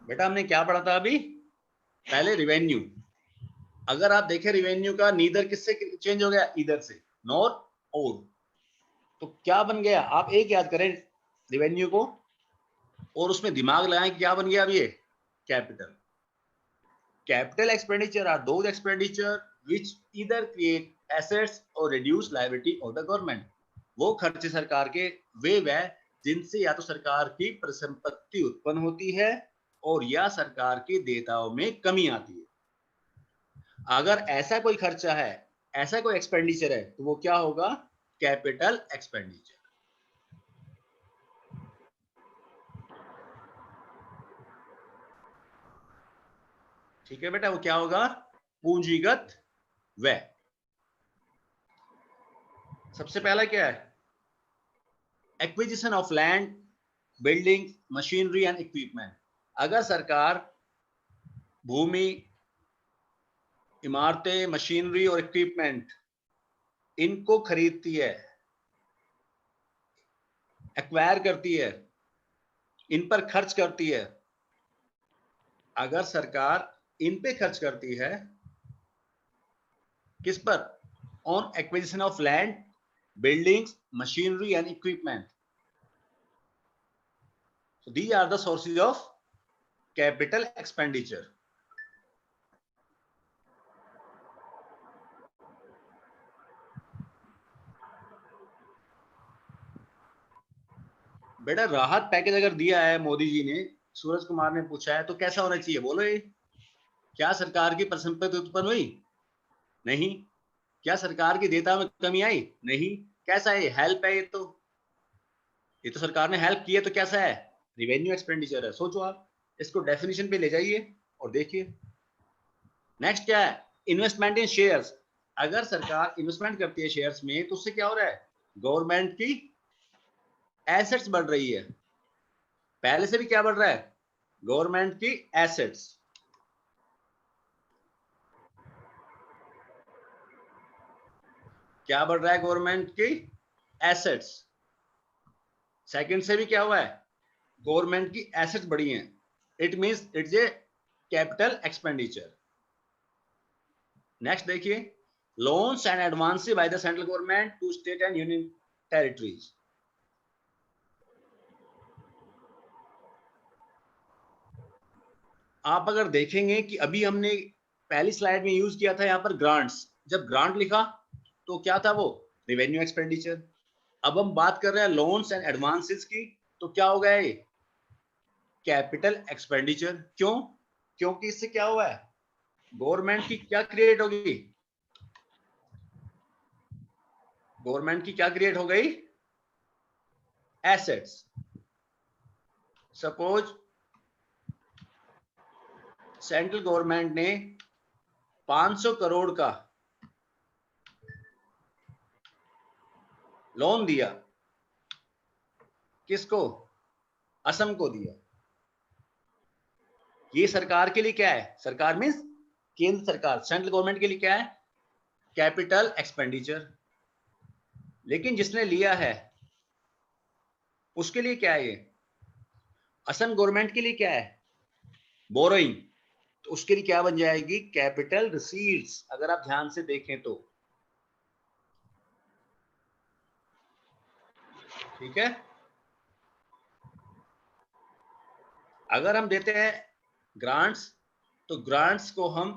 बेटा हमने क्या पढ़ा था अभी? पहले रिवेन्यू। अगर आप देखें रिवेन्यू का नीदर किससे चेंज हो गया? इधर से, नॉर और। तो क्या बन गया? आप एक याद करें रिवेन्यू को और उसमें दिमाग लगाएं कि क्या बन गया अब ये? Capital. Capital expenditure are those expenditure which either create assets और reduce liability of the government. वो खर्चे सरकार के वे वह जिनसे या तो सरकार की परिसंपत्ति उत्पन्न होती है और या सरकार की देयताओं में कमी आती है। अगर ऐसा कोई खर्चा है, ऐसा कोई एक्सपेंडिचर है, तो वो क्या होगा? Capital expenditure. ठीक है बेटा, वो क्या होगा? पूंजीगत व्यय। सबसे पहला क्या है? Acquisition of land, building, machinery and equipment. अगर सरकार भूमि, इमारतें, मशीनरी और इक्विपमेंट इनको खरीदती है, एक्वायर करती है, इन पर खर्च करती है। अगर सरकार इन पे खर्च करती है, किस पर? On acquisition of land, buildings, machinery and equipment. So these are the sources of capital expenditure. बेटा राहत पैकेज अगर दिया है मोदी जी ने, सूरज कुमार ने पूछा है, तो कैसा होना चाहिए बोलो? ये क्या सरकार की परिसंपत्ति उत्पन्न हुई? नहीं। क्या सरकार की देयता में कमी आई? नहीं। कैसा है? हेल्प है। ये तो सरकार ने हेल्प की है, तो कैसा है? रिवेन्यू एक्सपेंडिचर है। सोचो आप, इसको डेफिनेशन पे ले जाइए और देखिए। नेक्स्ट क्या है? इन्वेस्टमेंट इन शेयर्स। अगर सरकार इन्वेस्टमेंट करती है शेयर्स में, तो उससे क्या हो रहा है? गवर्नमेंट की एसेट्स बढ़ रही है। पहले से भी क्या बढ़ रहा है? गवर्नमेंट की एसेट्स। क्या बढ़ रहा है? गवर्नमेंट की एसेट्स। सेकंड से भी क्या हुआ है? गवर्नमेंट की एसेट्स बढ़ी हैं। It means it's a capital expenditure. Next देखिए, loans and advances by the central government to state and union territories. आप अगर देखेंगे कि अभी हमने पहली स्लाइड में यूज किया था यहां पर ग्रांट्स। जब ग्रांट लिखा तो क्या था वो? Revenue expenditure. अब हम बात कर रहे हैं लोन्स एंड एडवांसेस की, तो क्या हो गया ये? Capital expenditure. क्यों? क्योंकि इससे क्या हुआ है? गवर्नमेंट की क्या क्रिएट होगी? गवर्नमेंट की क्या क्रिएट हो गई? एसेट्स। सपोज सेंट्रल गवर्नमेंट ने 500 करोड़ का लोन दिया। किसको? असम को दिया। ये सरकार के लिए क्या है? सरकार मीन्स केंद्र सरकार, सेंट्रल गवर्नमेंट के लिए क्या है? Capital expenditure. लेकिन जिसने लिया है उसके लिए क्या है? ये असम गवर्नमेंट के लिए क्या है? बोरोइंग। तो उसके लिए क्या बन जाएगी? Capital receipts. अगर आप ध्यान से देखें तो ठीक है। अगर हम देते हैं ग्रांट्स, तो ग्रांट्स को हम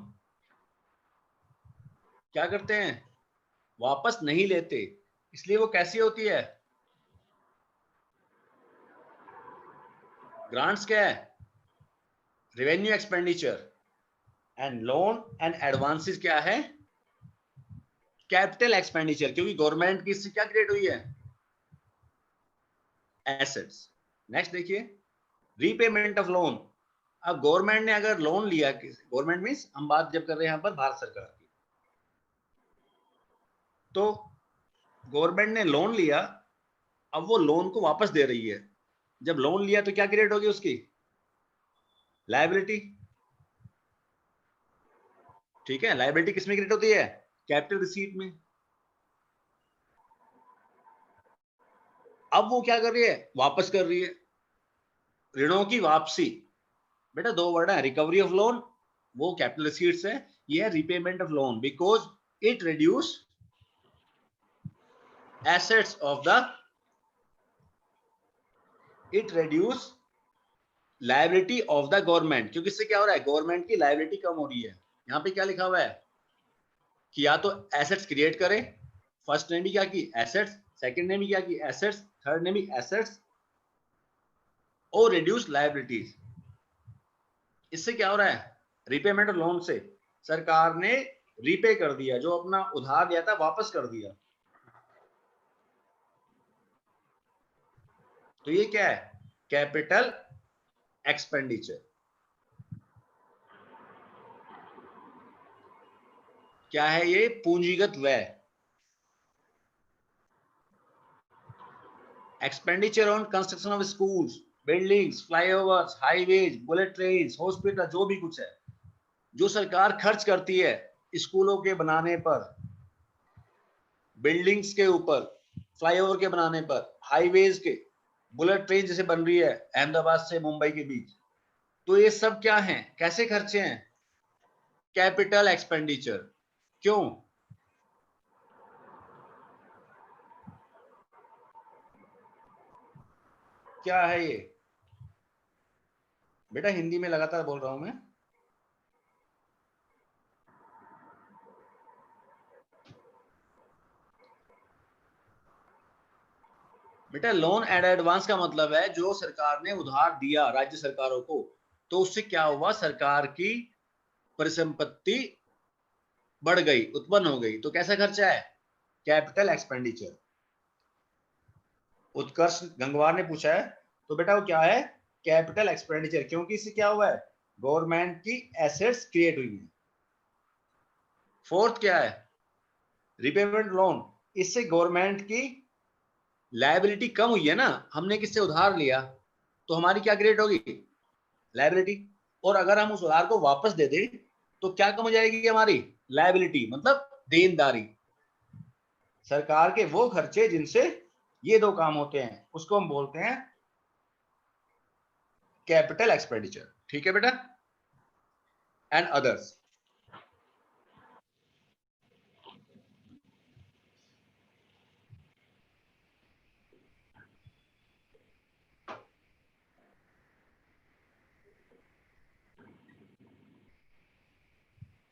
क्या करते हैं? वापस नहीं लेते। इसलिए वो कैसी होती है? ग्रांट्स क्या है? Revenue expenditure. And loan and advances क्या है? Capital expenditure. क्योंकि गवर्नमेंट की इससे क्या क्रिएट हुई है? एसेट्स। नेक्स्ट देखिए, रीपेमेंट ऑफ लोन। अब गवर्नमेंट ने अगर लोन लिया, गवर्नमेंट मींस हम बात जब कर रहे हैं यहां पर भारत सरकार की, तो गवर्नमेंट ने लोन लिया, अब वो लोन को वापस दे रही है। जब लोन लिया तो क्या क्रिएट होगी उसकी? लायबिलिटी। ठीक है। लायबिलिटी किसमें क्रिएट होती है? कैपिटल रिसीट में। अब वो क्या कर रही है? वापस कर रही है। ऋणों की वापसी। बेटा दो वर्ड है, रिकवरी ऑफ लोन वो कैपिटल रिसीट्स है, ये है repayment of loan, because it reduce assets of the, it reduce liability of the government. क्योंकि इससे क्या हो रहा है? गवर्नमेंट की लायबिलिटी कम हो रही है। यहां पे क्या लिखा हुआ है कि या तो एसेट्स क्रिएट करें। फर्स्ट ने भी क्या की? एसेट्स। सेकंड ने भी क्या की? एसेट्स। थर्ड ने भी एसेट्स और रिड्यूस लायबिलिटीज। इससे क्या हो रहा है? रीपेमेंट ऑफ लोन से सरकार ने रीपे कर दिया, जो अपना उधार लिया था वापस कर दिया। तो ये क्या है? Capital expenditure. क्या है ये? पूंजीगत व्यय। Expenditure on construction of schools, buildings, flyovers, highways, bullet train, hospital, जो भी कुछ है जो सरकार खर्च करती है स्कूलों के बनाने पर, बिल्डिंग्स के ऊपर, फ्लाईओवर के बनाने पर, हाईवेज के, बुलेट ट्रेन जैसे बन रही है अहमदाबाद से मुंबई के बीच, तो ये सब क्या हैं, कैसे खर्चे हैं? Capital expenditure. क्यों? क्या है ये बेटा? हिंदी में लगातार बोल रहा हूं मैं। बेटा लोन एंड एडवांस का मतलब है जो सरकार ने उधार दिया राज्य सरकारों को, तो उससे क्या हुआ, सरकार की परिसंपत्ति बढ़ गई, उत्पन्न हो गई, तो कैसा खर्चा है? Capital expenditure. उत्कर्ष गंगवार ने पूछा है, तो बेटा वो क्या है? कैपिटल एक्सपेंडिचर, क्योंकि इससे क्या हुआ है? गवर्नमेंट की एसेट्स क्रिएट हुई है। फोर्थ क्या है? Repayment loan. इससे गवर्नमेंट की लायबिलिटी कम हुई है ना, हमने किससे उधार लिया, तो हमारी क्या क्रिएट होगी? लायबिलिटी। और अगर हम उस उधार को वापस दे दें तो क्या कम हो जाएगी हमारी? लायबिलिटी, मतलब देनदारी। सरकार के वो खर्चे जिनसे ये दो काम होते हैं उसको हम बोलते हैं कैपिटल एक्सपेंडिचर। ठीक है बेटा? And others.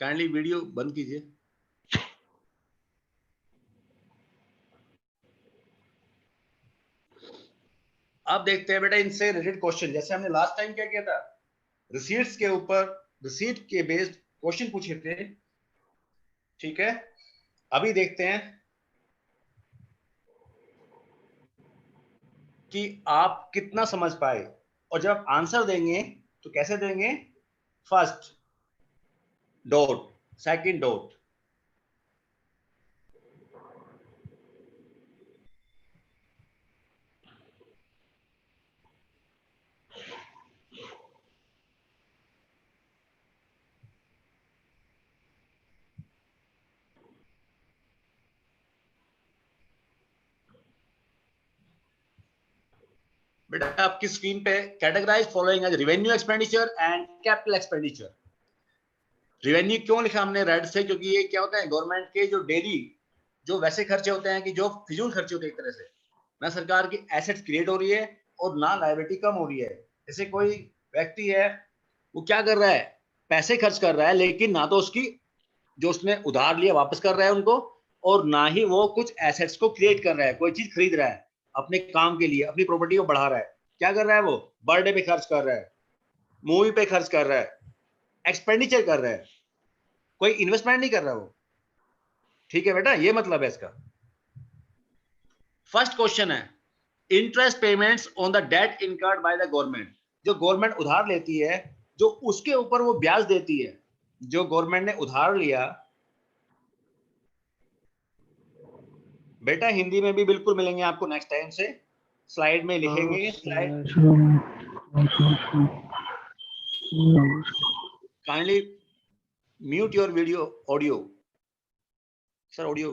काइंडली वीडियो बंद कीजिए। अब देखते हैं बेटा इनसे रिलेटेड क्वेश्चन। जैसे हमने लास्ट टाइम क्या किया था, रिसीट्स के ऊपर, रिसीट के बेस्ड क्वेश्चन पूछे थे। ठीक है, अभी देखते हैं कि आप कितना समझ पाए, और जब आप आंसर देंगे तो कैसे देंगे? First dot, second dot. बेटा आपकी स्क्रीन पे categorise following as revenue expenditure and capital expenditure. Revenue क्यों लिखा हमने रेड से? क्योंकि ये क्या होता है, गवर्नमेंट के जो डेली जो वैसे खर्चे होते हैं कि जो फिजूल खर्चे होते हैं, एक तरह से ना सरकार की एसेट्स क्रिएट हो रही है और ना लायबिलिटी कम हो रही है। जैसे कोई व्यक्ति है, वो क्या कर रहा है, पैसे खर्च कर रहा है, लेकिन ना तो उसकी जो उसने उधार लिया वापस कर रहा है उनको, और ना ही वो कुछ एसेट्स को क्रिएट कर रहा है, कोई चीज खरीद रहा है अपने काम के लिए, अपनी प्रॉपर्टी को बढ़ा रहा है। क्या कर रहा है वो? बर्थडे पे खर्च कर रहा है, मूवी पे खर्च कर रहा है, एक्सपेंडिचर कर रहा है, कोई इन्वेस्टमेंट नहीं कर रहा वो। ठीक है बेटा, ये मतलब है इसका। फर्स्ट क्वेश्चन है, interest payments on the debt incurred by the government. जो गवर्नमेंट उधार लेती है, जो उसके ऊपर वो ब्याज देती है, जो गवर्नमेंट ने उधार लिया। बेटा हिंदी में भी बिल्कुल मिलेंगे आपको, नेक्स्ट टाइम से स्लाइड में लिखेंगे। Slide kindly mute your video audio. Sir audio.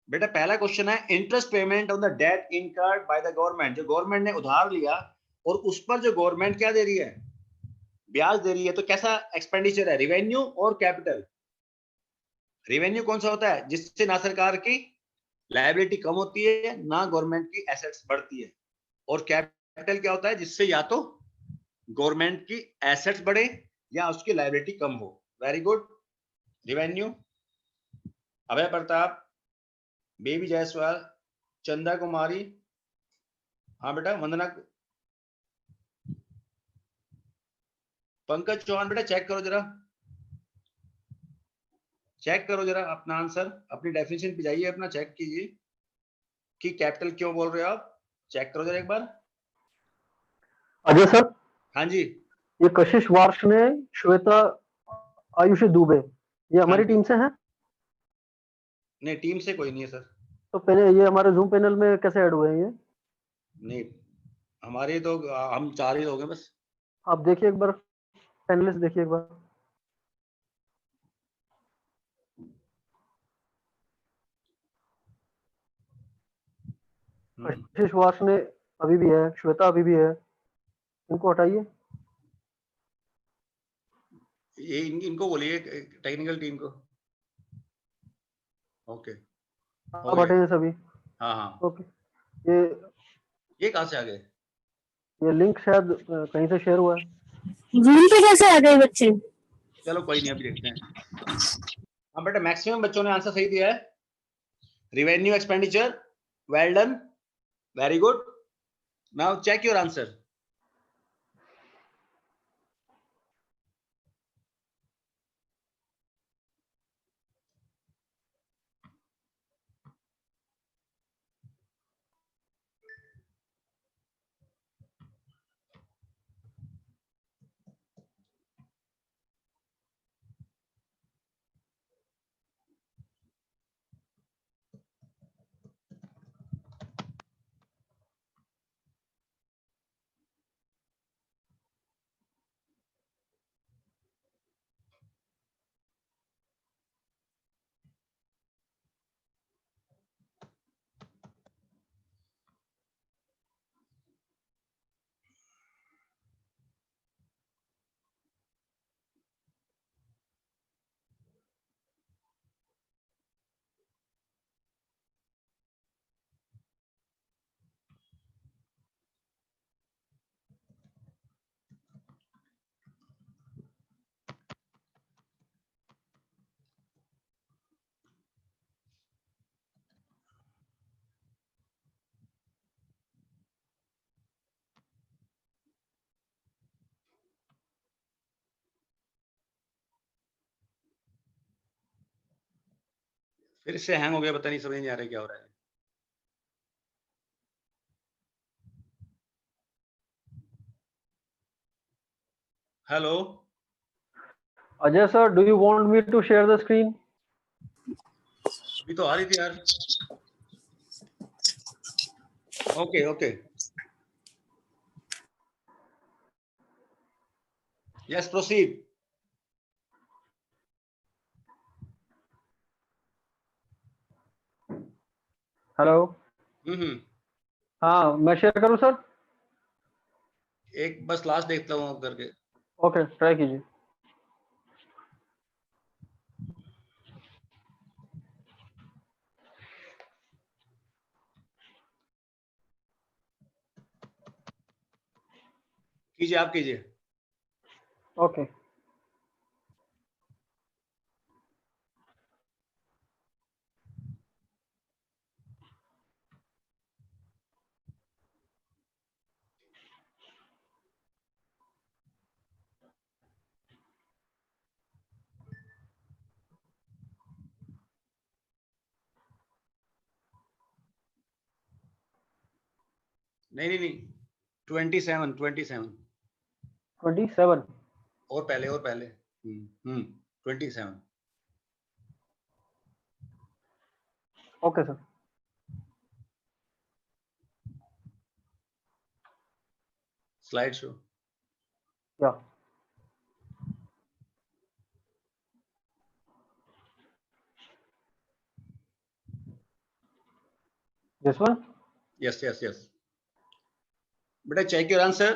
बेटा पहला क्वेश्चन है, interest payment on the debt incurred by the government. जो गवर्नमेंट ने उधार लिया और उस पर जो गवर्नमेंट क्या दे रही है? ब्याज दे रही है। तो कैसा एक्सपेंडिचर है? रिवेन्यू और कैपिटल। रिवेन्यू कौन सा होता है? जिससे ना सरकार की लायबिलिटी कम होती है, ना गवर्नमेंट की एसेट्स बढ़ती है। और कैपिटल क्या होता है? जिससे या तो गवर्नमेंट की एसेट्स बढ़े या उसकी लायबिलिटी कम हो। Very good. रिवेन्यू। अभय प्रताप, बेबी जायसवाल, चंदा कुमारी, हाँ बेटा वंदना, पंकज चौहान। बेटा चेक करो जरा, चेक करो जरा अपना आंसर, अपनी डेफिनेशन पे जाइए, अपना चेक कीजिए कि कैपिटल क्यों बोल रहे हो आप। चेक करो जरा एक बार। अजय सर, हाँ जी। ये कशिश वार्ष ने, श्वेता, आयुषी दुबे, ये हाँ हमारी जी। टीम से हैं। नहीं टीम से कोई नहीं है सर। तो पहले ये हमारे जूम पैनल में कैसे ऐड हुए हैं ये? नहीं हमारे तो हम 4 ही लोग हैं बस। आप देखिए एक बार, पैनलिस्ट देखिए एक बार। आशीष वास ने अभी भी है, श्वेता अभी भी है, इनको हटाइए। ये इनको बोलिए टेक्निकल टीम को। ओके, हो अब गया। हटे हैं सभी। हाँ हाँ, ओके, ये कहाँ से आ गए? ये लिंक शायद कहीं से शेयर हुआ है। जूम पे कैसे आ गए बच्चे? चलो कोई नहीं, अभी देखते हैं। हाँ बेटा, मैक्सिमम बच्चों ने आंसर सही दिया है। Revenue expenditure, well done, very good. Now check your answer. फिर से हैंग हो गया, पता नहीं, समझ नहीं आ रहा क्या हो रहा है। Hello Ajay sir, do you want me to share the screen? अभी तो आ रही थी यार। Okay okay, yes proceed. Hello. हम्म, हाँ, मैं शेयर करूं सर? एक बस लास्ट देखता हूँ करके। ओके, ट्राई कीजिए। कीजिए, आप कीजिए। ओके, नहीं नहीं नहीं, 27 27 27। और पहले, और पहले। 27। Okay sir. Slide show. या this one. Yes yes yes. बेटा चेक योर आंसर।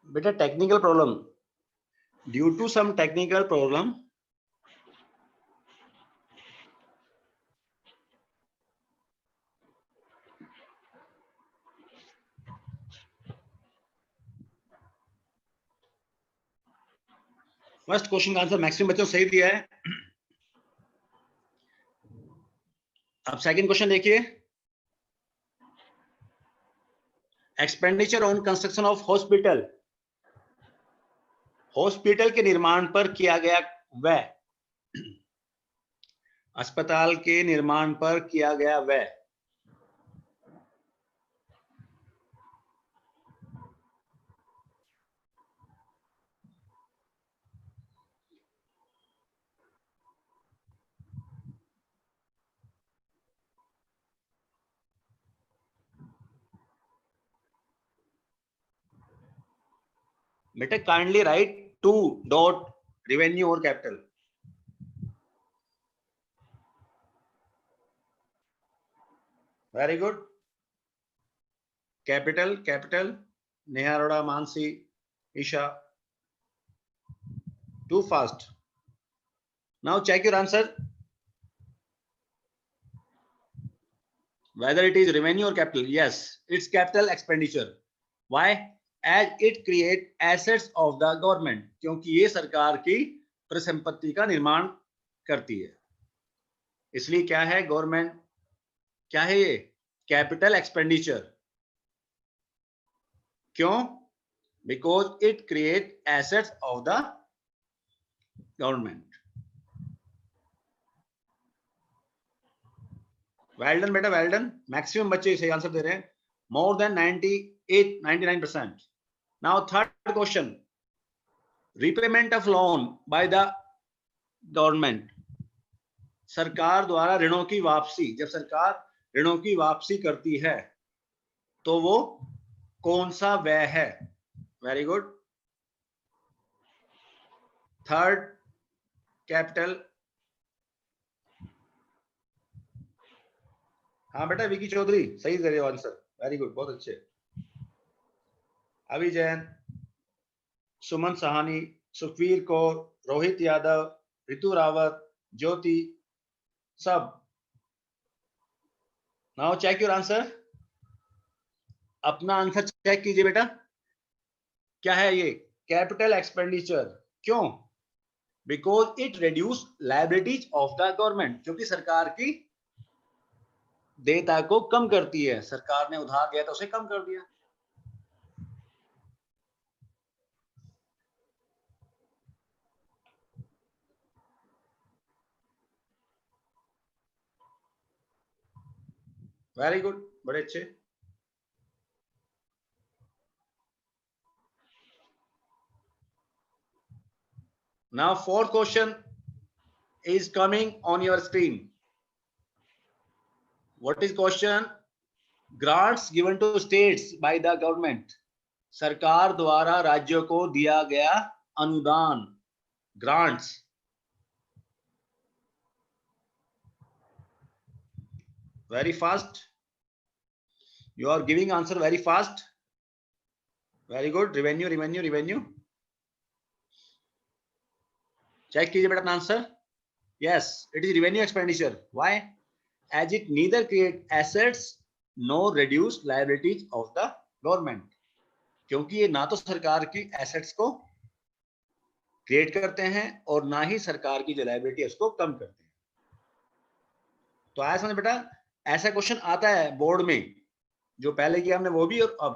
बेटा technical problem, due to some technical problem first question का आंसर मैक्सिमम बच्चों सही दिया है। अब सेकंड क्वेश्चन देखिए। Expenditure on construction of hospital, hospital के निर्माण पर किया गया व्यय, अस्पताल के निर्माण पर किया गया व्यय। बेटा kindly write to dot revenue और capital. Very good. Capital capital, Neha Arora, Mansi, Esha, too fast. Now check your answer whether it is revenue or capital. Yes, it's capital expenditure. Why? As it create assets of the government, क्योंकि ये सरकार की परिसंपत्ति का निर्माण करती है, इसलिए क्या है गवर्नमेंट, क्या है ये कैपिटल एक्सपेंडिचर। क्यों? Because it create assets of the government. Well done बेटा, वेल डन। मैक्सिमम बच्चे सही आंसर दे रहे हैं, more than 99%। Now third question, repayment of loan by the government. सरकार द्वारा ऋणों की वापसी, जब सरकार ऋणों की वापसी करती है तो वो कौन सा व्यय है? Very good. Third, capital. हाँ बेटा, विकी चौधरी सही दे रहे हो आंसर, वेरी गुड, बहुत अच्छे। अभी जैन, सुमन सहानी, सुखवीर कौर, रोहित यादव, ऋतु रावत, ज्योति, सब। नाउ चेक योर आंसर, अपना आंसर चेक कीजिए बेटा। क्या है ये? Capital expenditure. क्यों? Because it reduce liabilities of the government, क्योंकि सरकार की देयता को कम करती है। सरकार ने उधार दिया तो उसे कम कर दिया। वेरी गुड, बड़े अच्छे। Now fourth question is coming on your screen. What is question? Grants given to states by the government. सरकार द्वारा राज्यों को दिया गया अनुदान, grants. Very fast. You are giving answer very fast. Very good. Revenue, revenue, revenue. Check कीजिए बेटा अपना answer. Yes, it is revenue expenditure. Why? As it neither create assets nor reduce liabilities of the government. क्योंकि ये ना तो सरकार की assets को क्रिएट करते हैं और ना ही सरकार की जो लायबिलिटी है उसको कम करते हैं। तो आया समझ बेटा? ऐसा क्वेश्चन आता है बोर्ड में, जो पहले किया हमने वो भी और अब।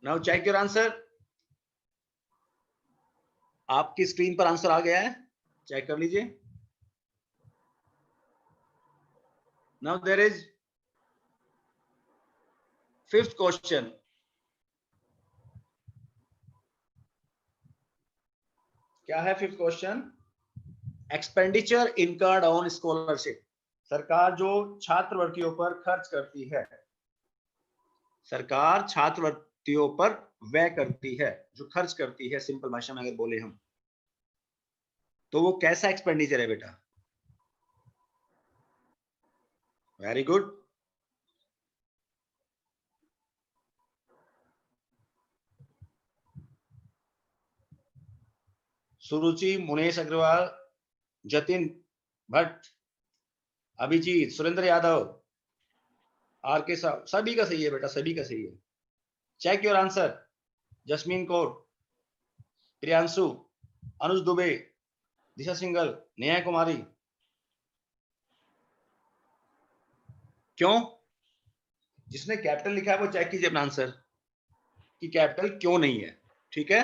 Now check your answer. आपकी स्क्रीन पर आंसर आ गया है, चेक कर लीजिए। Now there is fifth question. क्या है fifth question? Expenditure incurred on scholarship. सरकार जो छात्रवृत्तियों पर खर्च करती है, सरकार छात्रवृत्तियों पर व्यय करती है, जो खर्च करती है, सिंपल भाषा में अगर बोले हम, तो वो कैसा एक्सपेंडिचर है बेटा? Very good. Suruchi, Munesh Agarwal, Jatin Bhatt, Abhijeet, Surendra Yadav, R K साहब, सभी का सही है बेटा, सभी का सही है। Check your answer. Jasmine Kaur, Priyanshu, Anuj Dubey, Disha Singal, Neha Kumari. क्यों? जिसने कैपिटल लिखा है वो चेक कीजिए अपना आंसर कि कैपिटल क्यों नहीं है। ठीक है,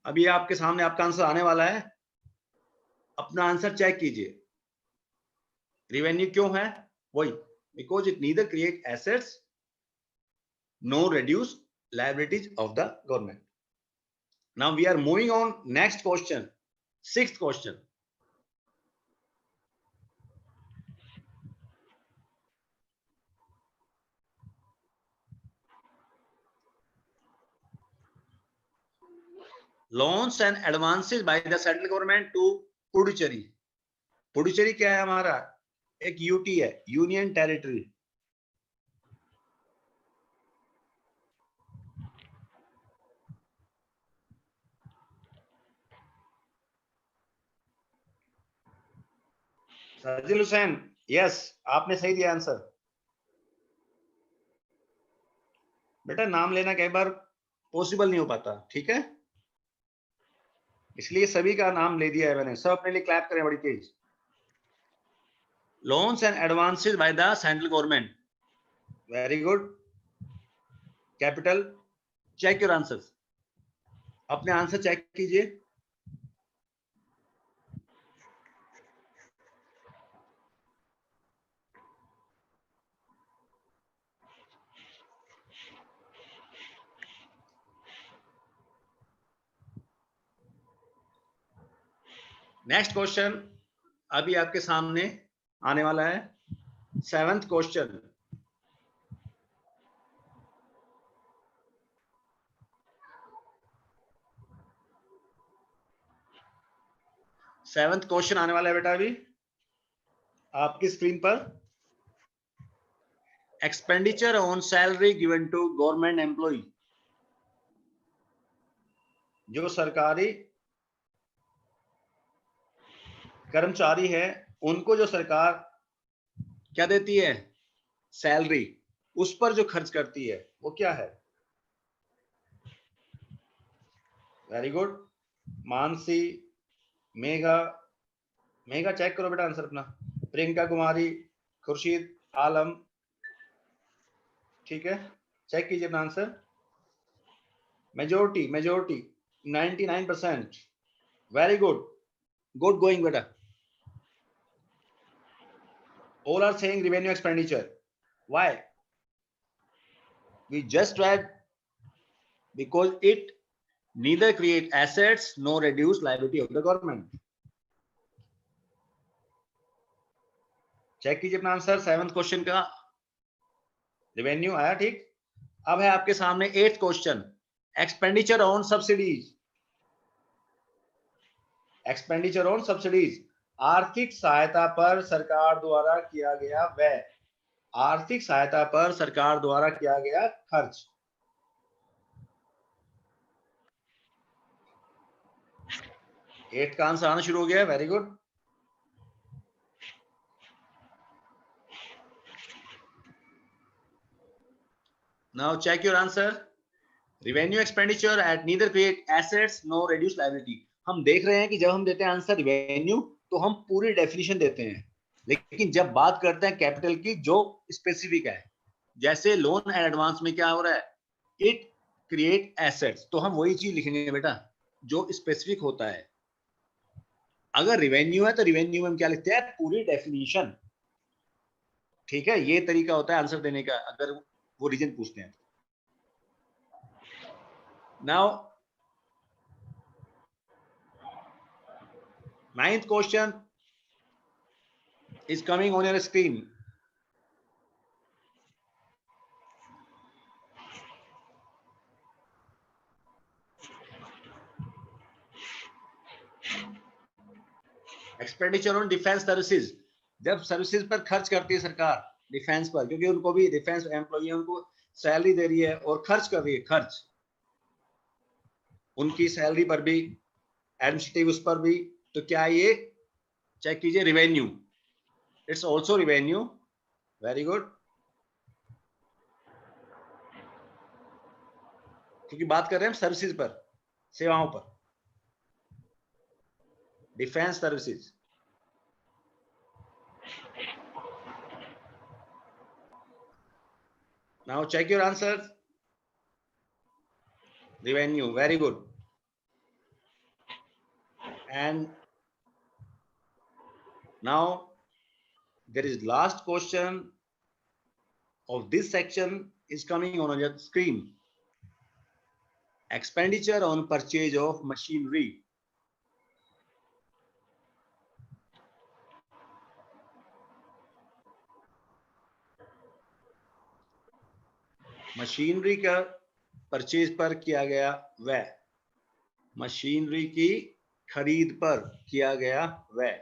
अभी आपके सामने आपका आंसर आने वाला है, अपना आंसर चेक कीजिए। रिवेन्यू क्यों है? वही, because it neither create assets nor reduce liabilities of the government. Now we are moving on next question, sixth question. Loans and advances by the central government to Puducherry. Puducherry क्या है हमारा? एक UT है, union territory. साजिल Hussain, yes, आपने सही दिया answer. बेटा नाम लेना कई बार पॉसिबल नहीं हो पाता, ठीक है, इसलिए सभी का नाम ले दिया है मैंने। सब अपने लिए क्लैप करें बड़ी तेज। Loans and advances by the central government, very good. Capital, check your answers, अपने आंसर चेक कीजिए। नेक्स्ट क्वेश्चन अभी आपके सामने आने वाला है, 7th क्वेश्चन। सेवंथ क्वेश्चन आने वाला है बेटा अभी आपकी स्क्रीन पर। Expenditure on salary given to government employ, जो सरकारी कर्मचारी है उनको जो सरकार क्या देती है, सैलरी, उस पर जो खर्च करती है वो क्या है? Very good. Mansi, Megha, Megha check करो बेटा आंसर अपना। प्रियंका कुमारी, खुर्शीद आलम, ठीक है, चेक कीजिए अपना answer. Majority, majority 99%, very good, good going बेटा। All are saying revenue expenditure. Why? We just read because it neither create assets nor reduce liability of the government. Check कीजिए अपना आंसर 7th क्वेश्चन का। Revenue आया, ठीक। अब है आपके सामने 8th question, expenditure on subsidies. Expenditure on subsidies, आर्थिक सहायता पर सरकार द्वारा किया गया व्यय, आर्थिक सहायता पर सरकार द्वारा किया गया खर्च। एट का आंसर आना शुरू हो गया, very good. Now check your answer. Revenue expenditure at neither create assets no reduce liability. हम देख रहे हैं कि जब हम देते हैं आंसर रेवेन्यू तो हम पूरी डेफिनेशन देते हैं, लेकिन जब बात करते हैं कैपिटल की जो स्पेसिफिक है, जैसे लोन एंड एडवांस में क्या हो रहा है, इट क्रिएट एसेट्स, तो हम वही चीज लिखेंगे बेटा जो स्पेसिफिक होता है। अगर रेवेन्यू है तो रेवेन्यू में हम क्या लिखते हैं, पूरी डेफिनेशन, ठीक है। ये तरीका होता है आंसर देने का अगर वो रीजन पूछते हैं। Now, 9th question is coming on your screen. Expenditure on defence services, जब सर्विसेज पर खर्च करती है सरकार डिफेंस पर, क्योंकि उनको भी डिफेंस एम्प्लॉई उनको सैलरी दे रही है और खर्च कर रही है, खर्च उनकी सैलरी पर भी, एडमिनिस्ट्रेटिव उस पर भी, तो क्या ये चेक कीजिए, revenue, it's also revenue, very good. क्योंकि बात कर रहे हैं सर्विसेज पर, सेवाओं पर, defence services. Now check your answer. Revenue, very good. And now there is last question of this section is coming on your screen. Expenditure on purchase of machinery. Machinery का purchase पर किया गया व्यय, machinery की खरीद पर किया गया व्यय।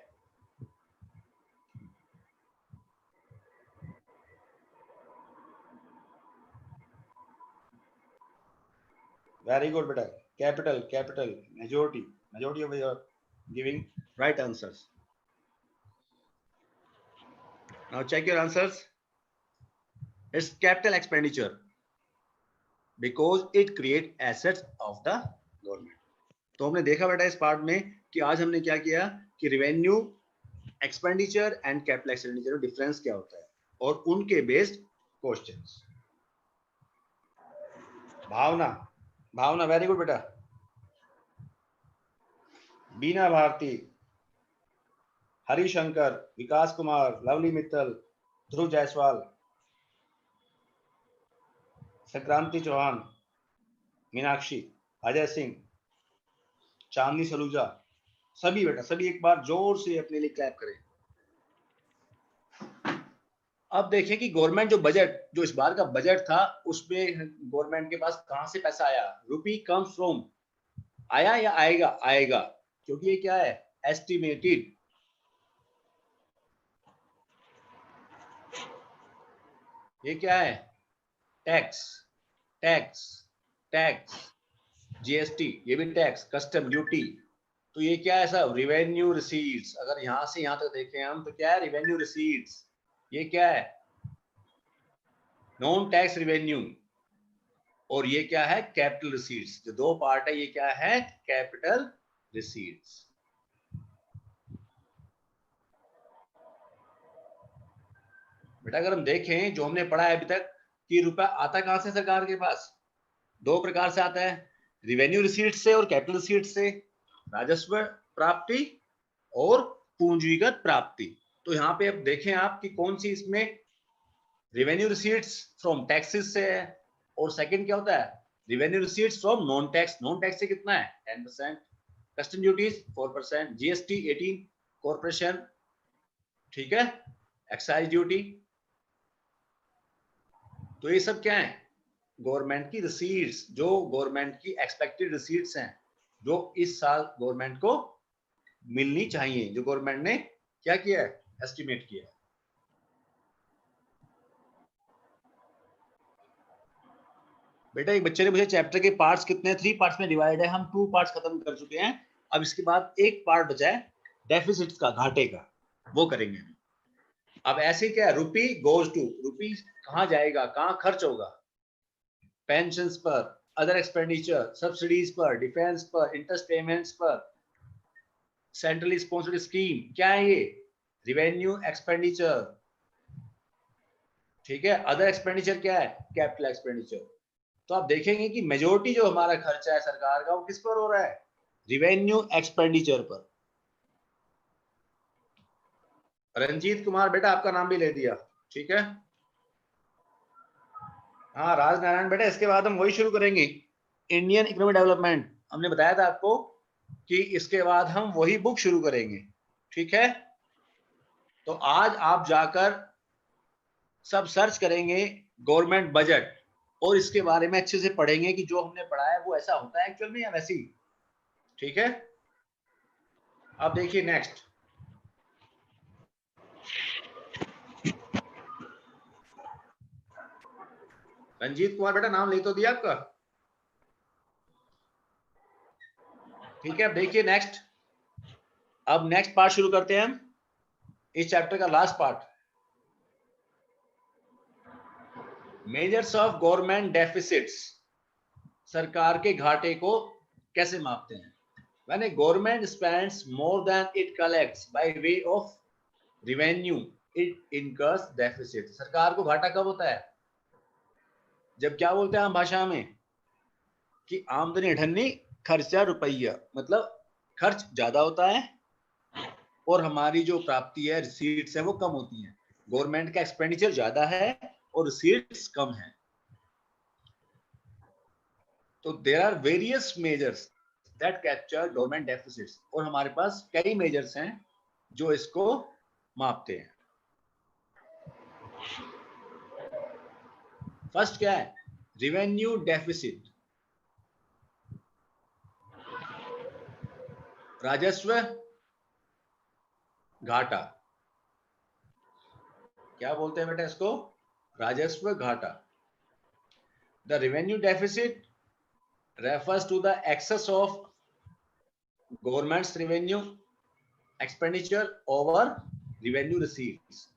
Very good, beta. Capital, capital, majority of you are giving right answers. Now check your answers. It's capital expenditure because it create assets of the government. तो हमने देखा बेटा इस पार्ट में कि आज हमने क्या किया कि revenue expenditure and capital expenditure difference क्या होता है और उनके बेस्ड क्वेश्चंस। भावना, भावना वेरी गुड बेटा। बीना भारती, हरिशंकर, विकास कुमार, लवली मित्तल, ध्रुव जायसवाल, संक्रांति चौहान, मीनाक्षी, अजय सिंह, चांदनी सलूजा, सभी बेटा सभी एक बार जोर से अपने लिए क्लैप करें। अब देखें कि गवर्नमेंट जो बजट, जो इस बार का बजट था, उसमें गवर्नमेंट के पास कहां से पैसा आया। रुपी कम्स फ्रॉम, आया या आएगा? आएगा, क्योंकि ये क्या है, एस्टिमेटेड। ये क्या है, टैक्स, टैक्स, टैक्स, जीएसटी, ये भी टैक्स, कस्टम ड्यूटी। तो ये क्या है सब, रिवेन्यू रिसीट्स। अगर यहां से यहां तक देखें हम तो क्या है, रिवेन्यू रिसीट्स। ये क्या है, नॉन टैक्स रिवेन्यू। और ये क्या है, कैपिटल रिसीट्स। जो दो पार्ट है, ये क्या है, कैपिटल रिसीट्स। बेटा अगर हम देखें जो हमने पढ़ा है अभी तक कि रुपया आता कहां से सरकार के पास, दो प्रकार से आता है, रिवेन्यू रिसीट से और कैपिटल रिसीट से, राजस्व प्राप्ति और पूंजीगत प्राप्ति। तो यहाँ पे अब देखें आप कि कौन सी इसमें रिवेन्यू रिसीट्स फ्रॉम टैक्सेस से है, और सेकंड क्या होता है, revenue receipts from non tax. Non tax से कितना है, 10%, कस्टम ड्यूटीज 4%, जीएसटी 18, कॉर्पोरेशन, ठीक है, एक्साइज ड्यूटी। तो ये सब क्या है, गवर्नमेंट की रिसीट्स, जो गवर्नमेंट की एक्सपेक्टेड रिसीट्स हैं, जो इस साल गवर्नमेंट को मिलनी चाहिए, जो गवर्नमेंट ने क्या किया है, एस्टिमेट किया है। बेटा एक बच्चे ने मुझे चैप्टर के पार्ट्स कितने, 3 पार्ट्स में डिवाइड है, हम 2 पार्ट्स खत्म कर चुके हैं। अब इसके बाद एक पार्ट बचा है डेफिसिट्स का, घाटे का, वो करेंगे। अब ऐसे क्या, रुपी गोज टू, रुपी कहां जाएगा, कहां खर्च होगा, पेंशन्स पर, अदर एक्सपेंडिचर, सब्सिडीज पर, डिफेंस पर, इंटरेस्ट पेमेंट्स पर, सेंट्रली स्पॉन्सर्ड स्कीम, क्या है ये, रिवेन्यू एक्सपेंडिचर, ठीक है। अदर एक्सपेंडिचर क्या है, कैपिटल एक्सपेंडिचर। तो आप देखेंगे कि मेजोरिटी जो हमारा खर्चा है सरकार का, वो किस पर हो रहा है, रिवेन्यू एक्सपेंडिचर पर। रंजीत कुमार बेटा आपका नाम भी ले दिया, ठीक है। हाँ राजनारायण बेटा, इसके बाद हम वही शुरू करेंगे, इंडियन इकोनॉमिक डेवलपमेंट। हमने बताया था आपको कि इसके बाद हम वही बुक शुरू करेंगे, ठीक है। तो आज आप जाकर सब सर्च करेंगे गवर्नमेंट बजट, और इसके बारे में अच्छे से पढ़ेंगे कि जो हमने पढ़ा है वो ऐसा होता है एक्चुअल में या वैसे ही, ठीक है। अब देखिए नेक्स्ट, रंजीत कुमार बेटा नाम ले तो दिया आपका, ठीक है। अब देखिए नेक्स्ट, अब नेक्स्ट पार्ट शुरू करते हैं हम, इस चैप्टर का last part, measures of government deficits. सरकार के घाटे को कैसे मापते हैं। When a government spends more than it collects by way of revenue, it incurs deficit. सरकार को घाटा कब होता है, जब क्या बोलते हैं हम भाषा में कि आमदनी अठन्नी खर्चा रुपया, मतलब खर्च ज्यादा होता है और हमारी जो प्राप्ति है, रिसीट्स है, वो कम होती हैं। गवर्नमेंट का एक्सपेंडिचर ज्यादा है और रिसीट्स कम है। तो there are various measures that capture government deficits, और हमारे पास कई मेजर्स हैं जो इसको मापते हैं। फर्स्ट क्या है, रिवेन्यू डेफिसिट, राजस्व घाटा। क्या बोलते हैं बेटा इसको, राजस्व घाटा। The revenue deficit refers to the excess of government's revenue expenditure over revenue receipts.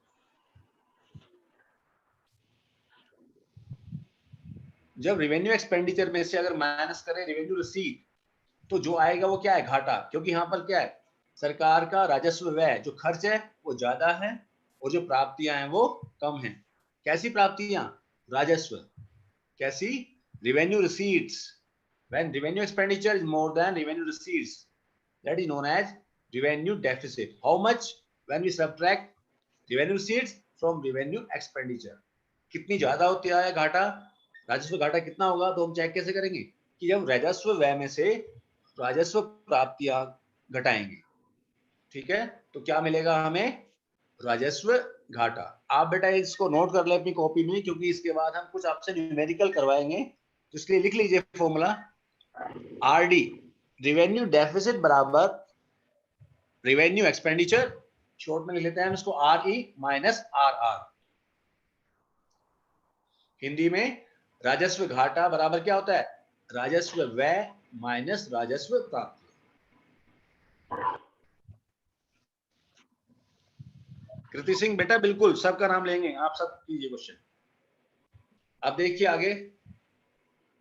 जब रेवेन्यू एक्सपेंडिचर में से अगर माइनस करें रेवेन्यू रिसीट, तो जो आएगा वो क्या है? घाटा। क्योंकि यहाँ पर क्या है, सरकार का राजस्व व्यय जो खर्च है वो ज्यादा है और जो प्राप्तियां हैं वो कम हैं। कैसी प्राप्तियां? राजस्व। कैसी? Revenue receipts. When revenue expenditure is more than revenue receipts, that is known as revenue deficit. How much? When we subtract revenue receipts from revenue expenditure. कितनी ज्यादा होती है घाटा, राजस्व घाटा कितना होगा? तो हम चेक कैसे करेंगे कि जब राजस्व व्यय में से राजस्व प्राप्तियां घटाएंगे, ठीक है, तो क्या मिलेगा हमें? राजस्व घाटा। आप बेटा इसको नोट कर ले अपनी कॉपी में, क्योंकि इसके बाद हम कुछ आपसे न्यूमेरिकल करवाएंगे, तो इसलिए लिख लीजिए फॉर्मूला आरडी, रेवेन्यू डेफिसिट बराबर रेवेन्यू एक्सपेंडिचर, शॉर्ट में लिख लेते हैं हम इसको R E minus R R. Hindi में राजस्व घाटा बराबर क्या होता है? राजस्व व्यय माइनस राजस्व प्राप्ति। कृति सिंह बेटा बिल्कुल सबका नाम लेंगे, आप सब कीजिए क्वेश्चन। अब देखिए आगे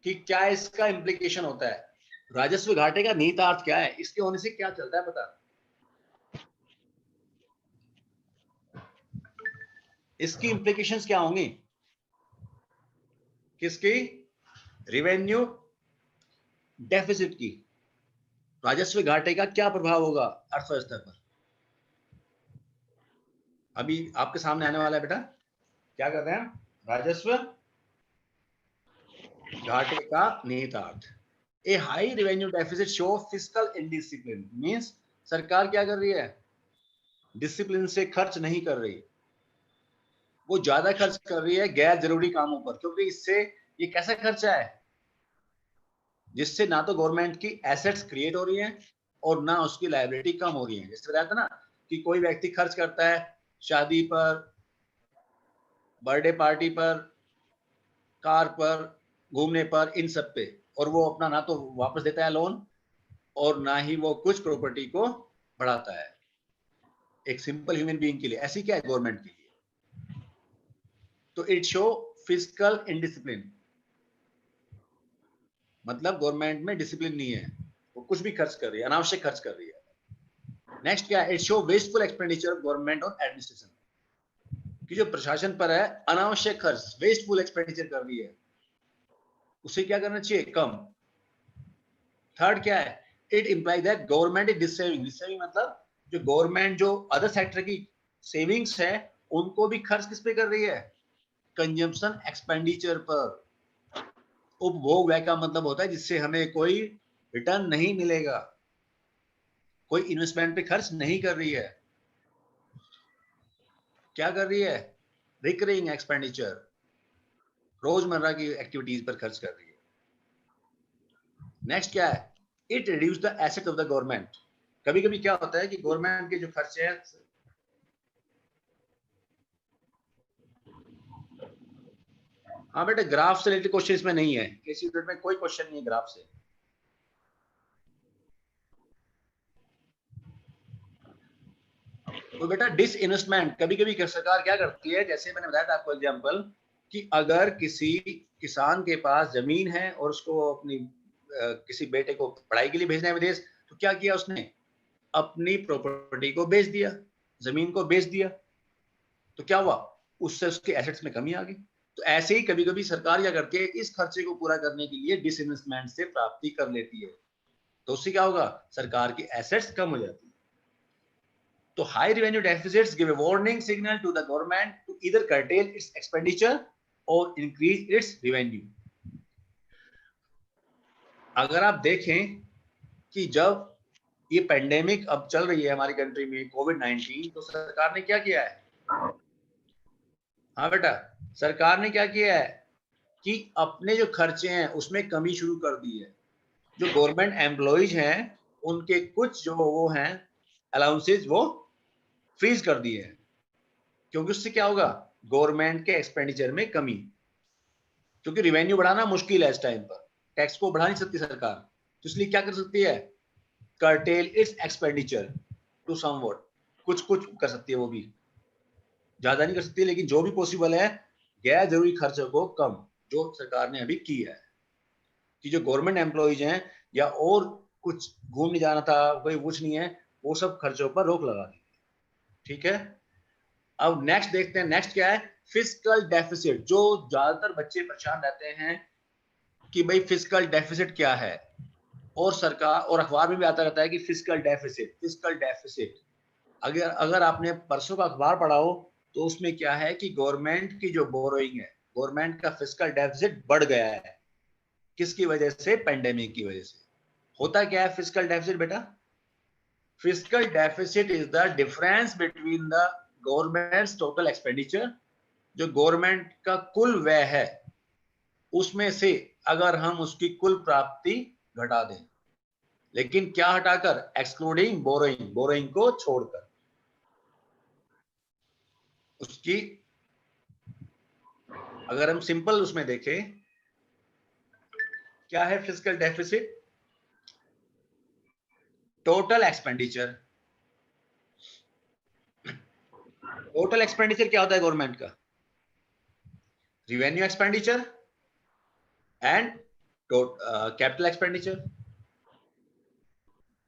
कि क्या इसका इंप्लीकेशन होता है। राजस्व घाटे का निहितार्थ क्या है? इसके होने से क्या चलता है पता? इसकी इंप्लीकेशंस क्या होंगी? किसकी? रेवेन्यू डेफिसिट की। राजस्व घाटे का क्या प्रभाव होगा अर्थव्यवस्था पर? अभी आपके सामने आने वाला है बेटा। क्या कर रहे हैं? राजस्व घाटे का निहितार्थ। A high revenue deficit show fiscal indiscipline, means सरकार क्या कर रही है? डिसिप्लिन से खर्च नहीं कर रही, वो ज्यादा खर्च कर रही है गैर जरूरी कामों पर। क्योंकि इससे ये कैसा खर्चा है? जिससे ना तो गवर्नमेंट की एसेट्स क्रिएट हो रही हैं और ना उसकी लायबिलिटी कम हो रही है। जैसे बताया था ना कि कोई व्यक्ति खर्च करता है शादी पर, बर्थडे पार्टी पर, कार पर, घूमने पर, इन सब पे, और वो अपना ना तो वापस देता है लोन और ना ही वो कुछ प्रॉपर्टी को बढ़ाता है एक सिंपल ह्यूमन बीइंग के लिए। ऐसी क्या है गवर्नमेंट के लिए? तो इट शो फिस्कल इनडिसिप्लिन, मतलब गवर्नमेंट में डिसिप्लिन नहीं है, वो कुछ भी खर्च कर रही है, अनावश्यक खर्च कर रही है। नेक्स्ट क्या है? It show wasteful expenditure of government on administration, कि जो प्रशासन पर है अनावश्यक खर्च, वेस्टफुल एक्सपेंडिचर कर रही है, उसे क्या करना चाहिए? कम। थर्ड क्या है? It implies that government is deceiving. Deceiving मतलब जो गवर्नमेंट जो अदर सेक्टर की सेविंग्स है उनको भी खर्च किस पे कर रही है? कंजम्पशन एक्सपेंडिचर पर। उपभोग व्यय का मतलब होता है जिससे हमें कोई रिटर्न नहीं मिलेगा, कोई इन्वेस्टमेंट पे खर्च नहीं कर रही है। क्या कर रही है? रिकरिंग एक्सपेंडिचर, रोजमर्रा की एक्टिविटीज पर खर्च कर रही है। नेक्स्ट क्या है? It reduce the asset of the government. कभी कभी क्या होता है कि गवर्नमेंट के जो खर्चे हैं, हाँ बेटा ग्राफ से रिलेटेड क्वेश्चन इसमें नहीं है, इस यूनिट में कोई क्वेश्चन नहीं है ग्राफ से। तो बेटा डिसइन्वेस्टमेंट कभी कभी सरकार क्या करती है, जैसे मैंने बताया था आपको एग्जांपल, कि अगर किसी किसान के पास जमीन है और उसको अपनी किसी बेटे को पढ़ाई के लिए भेजना है विदेश, तो क्या किया उसने? अपनी प्रॉपर्टी को बेच दिया, जमीन को बेच दिया। तो क्या हुआ? उससे उसके एसेट्स में कमी आ गई। तो ऐसे ही कभी कभी सरकार क्या करती है, इस खर्चे को पूरा करने के लिए डिसइन्वेस्टमेंट से प्राप्ति कर लेती है, तो उससे क्या होगा? सरकार की एसेट्स कम हो जाती है। तो high revenue deficits give a warning signal to the government to either curtail its expenditure और इंक्रीज इट्स रेवेन्यू। अगर आप देखें कि जब ये पेंडेमिक अब चल रही है हमारी कंट्री में, कोविड-19, तो सरकार ने क्या किया है? हाँ बेटा, सरकार ने क्या किया है कि अपने जो खर्चे हैं उसमें कमी शुरू कर दी है। जो गवर्नमेंट एम्प्लॉइज हैं उनके कुछ जो वो हैं अलाउंसेस वो फ्रीज कर दिए हैं, क्योंकि उससे क्या होगा? गवर्नमेंट के एक्सपेंडिचर में कमी, क्योंकि रेवेन्यू बढ़ाना मुश्किल है इस टाइम पर। टैक्स को बढ़ा नहीं सकती सरकार, तो इसलिए क्या कर सकती है, curtail its expenditure to somewhat, कुछ कुछ कर सकती है, वो भी ज्यादा नहीं कर सकती, लेकिन जो भी पॉसिबल है गैर जरूरी खर्चों को कम, जो सरकार ने अभी की है कि जो गवर्नमेंट एम्प्लॉइज हैं या और कुछ घूमने जाना था, कोई कुछ नहीं है, वो सब खर्चों पर रोक लगा दी। ठीक है, अब नेक्स्ट देखते हैं, नेक्स्ट क्या है, फिस्कल डेफिसिट। जो ज्यादातर बच्चे परेशान रहते हैं कि भाई फिस्कल डेफिसिट क्या है, और सरकार और अखबार में भी आता रहता है कि फिस्कल डेफिसिट। अगर आपने परसों का अखबार पढ़ा हो तो उसमें क्या है कि गवर्नमेंट की जो बोरोइंग है, गवर्नमेंट का फिस्कल डेफिसिट बढ़ गया है, किसकी वजह से, पेंडेमिक की वजह से। होता क्या है फिस्कल डेफिसिट बेटा, fiscal deficit is the difference between the governments total expenditure, जो गवर्नमेंट का कुल व्यय है उसमें से अगर हम उसकी कुल प्राप्ति घटा दें, लेकिन क्या हटाकर, एक्सक्लूडिंग बोरोइंग, बोरोइंग को छोड़कर, उसकी अगर हम सिंपल उसमें देखें क्या है fiscal deficit, total expenditure. Total expenditure क्या होता है गवर्नमेंट का, revenue expenditure and capital expenditure,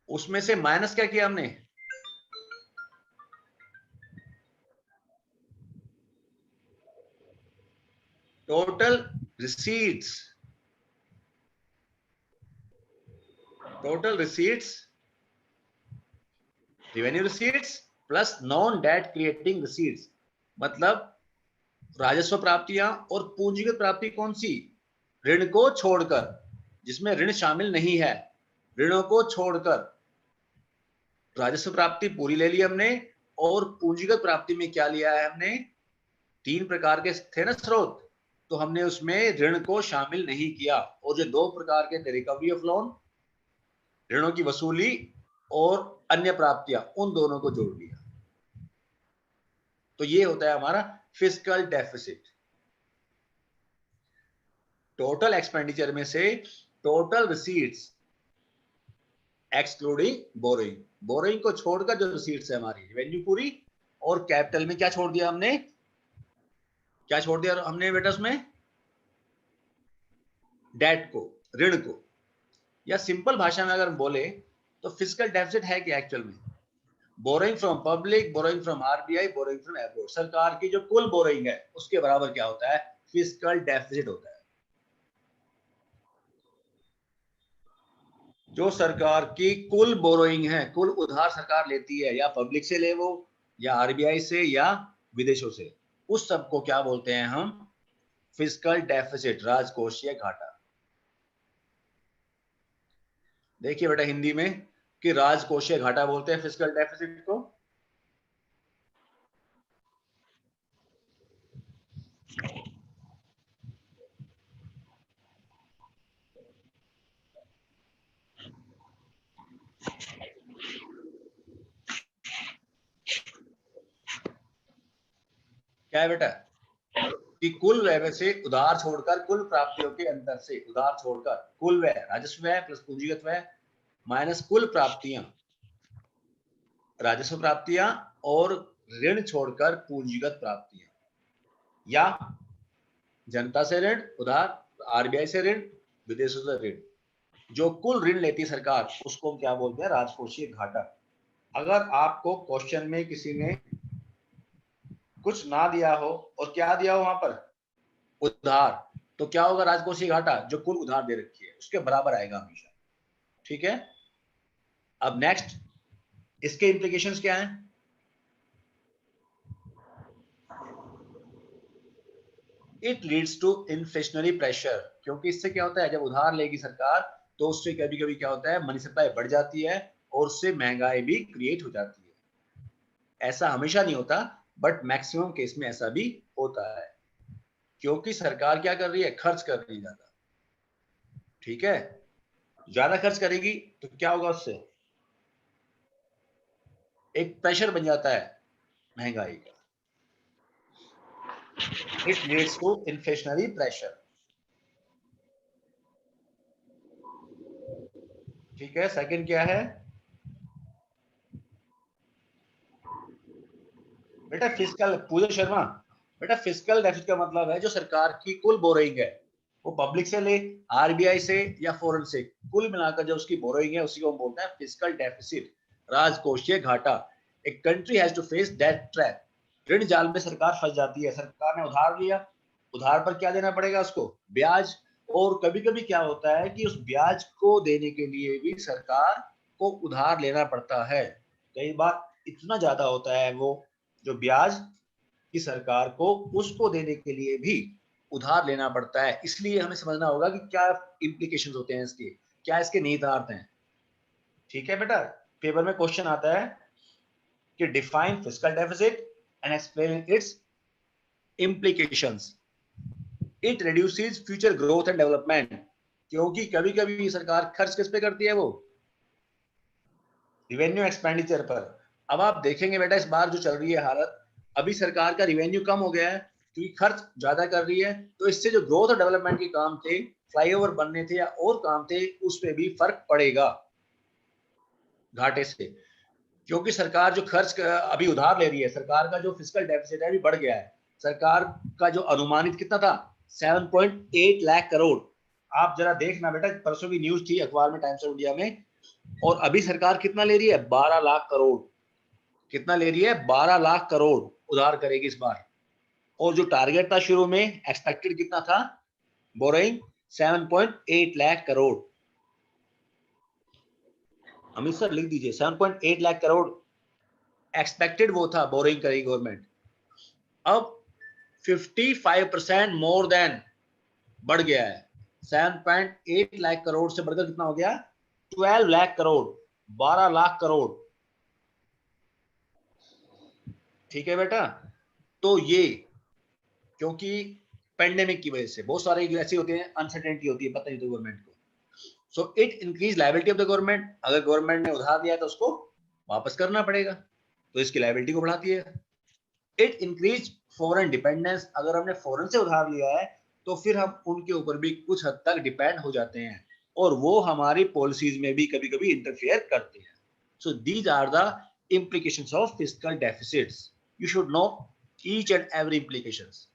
उसमें से माइनस क्या किया हमने, total receipts, total receipts, revenue receipts plus non debt creating receipts, मतलब राजस्व प्राप्तियां और पूंजीगत प्राप्ति कौन सी, ऋण को छोड़कर, जिसमें ऋण शामिल नहीं है, ऋणों को छोड़कर राजस्व प्राप्ति पूरी ले ली हमने। और पूंजीगत प्राप्ति में क्या लिया है हमने, 3 प्रकार के थे ना स्रोत, तो हमने उसमें ऋण को शामिल नहीं किया, और जो 2 प्रकार के थे, रिकवरी ऑफ लोन, ऋणों की वसूली, और अन्य प्राप्तियां, उन दोनों को जोड़ दिया। तो ये होता है हमारा फिस्कल डेफिसिट। टोटल एक्सपेंडिचर में से total receipts excluding borrowing, borrowing को छोड़कर जो रिसीट्स है हमारी, रेवेन्यू पूरी, और कैपिटल में क्या छोड़ दिया हमने, क्या छोड़ दिया हमने बेटा उसमें, डेट को, ऋण को। या सिंपल भाषा में अगर हम बोले तो फिस्कल डेफिसिट है क्या एक्चुअल में, borrowing from public, borrowing from RBI, borrowing from abroad, सरकार की जो कुल बोरोइंग है उसके बराबर क्या होता है, फिस्कल डेफिसिट होता है। जो सरकार की कुल बोरोइंग है, कुल उधार सरकार लेती है, या पब्लिक से ले वो, या आरबीआई से, या विदेशों से, उस सब को क्या बोलते हैं हम, फिस्कल डेफिसिट, राजकोषीय घाटा। देखिए बेटा हिंदी में कि राजकोषीय घाटा बोलते हैं फिस्कल डेफिसिट को। क्या है बेटा कि कुल व्यय से उधार छोड़कर, कुल प्राप्तियों के अंतर से उधार छोड़कर कुल व्यय, राजस्व व्यय प्लस पूंजीगत व्यय माइनस कुल प्राप्तियां, राजस्व प्राप्तियां, और ऋण छोड़कर पूंजीगत प्राप्तियां, या जनता से ऋण उधार, आरबीआई से ऋण, विदेशों से ऋण, जो कुल ऋण लेती है सरकार उसको क्या बोलते हैं, राजकोषीय घाटा। अगर आपको क्वेश्चन में किसी ने कुछ ना दिया हो और क्या दिया हो वहां पर, उधार, तो क्या होगा, राजकोषीय घाटा, जो कुल उधार दे रखी है उसके बराबर आएगा हमेशा। ठीक है, अब नेक्स्ट इसके इंप्लीकेशंस क्या हैं, it leads to inflationary pressure, क्योंकि इससे क्या होता है, जब उधार लेगी सरकार तो उससे कभी कभी क्या होता है, मनी सप्लाई बढ़ जाती है और उससे महंगाई भी क्रिएट हो जाती है। ऐसा हमेशा नहीं होता, बट मैक्सिमम केस में ऐसा भी होता है, क्योंकि सरकार क्या कर रही है, खर्च कर रही है ज्यादा। ठीक है, ज्यादा खर्च करेगी तो क्या होगा, उससे एक प्रेशर बन जाता है महंगाई का, it leads to inflationary pressure. ठीक है, सेकंड क्या है बेटा? फिस्कल, पूजा शर्मा, बेटा फिस्कल डेफिसिट का मतलब है जो सरकार की कुल बोरोइंग है, वो पब्लिक से ले, आरबीआई से या फॉरेन से, कुल मिलाकर जो उसकी बोरोइंग है उसी को हम बोलते हैं फिस्कल डेफिसिट, राजकोषीय घाटा। एक country has to face that trap. ऋण जाल में सरकार फंस जाती है, सरकार ने उधार लिया, उधार पर क्या देना पड़ेगा उसको? ब्याज। और कभी कभी क्या होता है कि उस ब्याज को देने के लिए भी सरकार को उधार लेना पड़ता है। कई बार इतना ज्यादा होता है वो जो ब्याज की सरकार को उसको देने के लिए भी उधार लेना पड़ता है। इसलिए हमें समझना होगा कि क्या इम्प्लीकेशंस होते हैं इसके, क्या इसके निहितार्थ हैं। ठीक है बेटा, पेपर में क्वेश्चन आता है कि define fiscal deficit and explain it's implications. It reduces future growth and development. क्योंकि कभी कभी सरकार खर्च किस पे करती है? वो रिवेन्यू एक्सपेंडिचर पर। अब आप देखेंगे बेटा इस बार जो चल रही है हालत, अभी सरकार का रिवेन्यू कम हो गया है क्योंकि खर्च ज्यादा कर रही है, तो इससे जो ग्रोथ और डेवलपमेंट के काम थे, फ्लाईओवर बनने थे या और काम थे, उस पर भी फर्क पड़ेगा घाटे से। क्योंकि सरकार जो खर्च अभी उधार ले रही है, सरकार का जो फिस्कल डेफिसिट है अभी बढ़ गया है। सरकार का जो अनुमानित कितना था? 7.8 लाख करोड़। आप जरा देखना बेटा, परसों की न्यूज थी अखबार में, टाइम्स ऑफ इंडिया में, और अभी सरकार कितना ले रही है? 12 लाख करोड़। कितना ले रही है? 12 लाख करोड़ उधार करेगी इस बार। और जो टारगेट था शुरू में, एक्सपेक्टेड कितना था बोरोइंग? 7.8 लाख करोड़। अमित सर लिख दीजिए, 7.8 लाख करोड़ एक्सपेक्टेड वो था बोरोइंग करेगी गवर्नमेंट। अब 55% मोर देन बढ़ गया है। 7.8 लाख करोड़ से बढ़कर कितना हो गया? 12 लाख करोड़, 12 लाख करोड़। ठीक है बेटा, तो ये क्योंकि पेंडेमिक की वजह से बहुत सारे ऐसे होते हैं, अनसर्टेनिटी होती है, पता नहीं तो गवर्नमेंट को। So it increase liability of the government. अगर गवर्नमेंट ने उधार दिया तो उसको वापस करना पड़ेगा, तो इसकी लायबिलिटी को बढ़ाती है। It increase foreign dependence. अगर हमने फॉरेन से उधार लिया है तो फिर हम उनके ऊपर भी कुछ हद तक डिपेंड हो जाते हैं, और वो हमारी पॉलिसीज में भी कभी कभी इंटरफेयर करते हैं। So these are the implications of fiscal deficits. You should know each and every implications.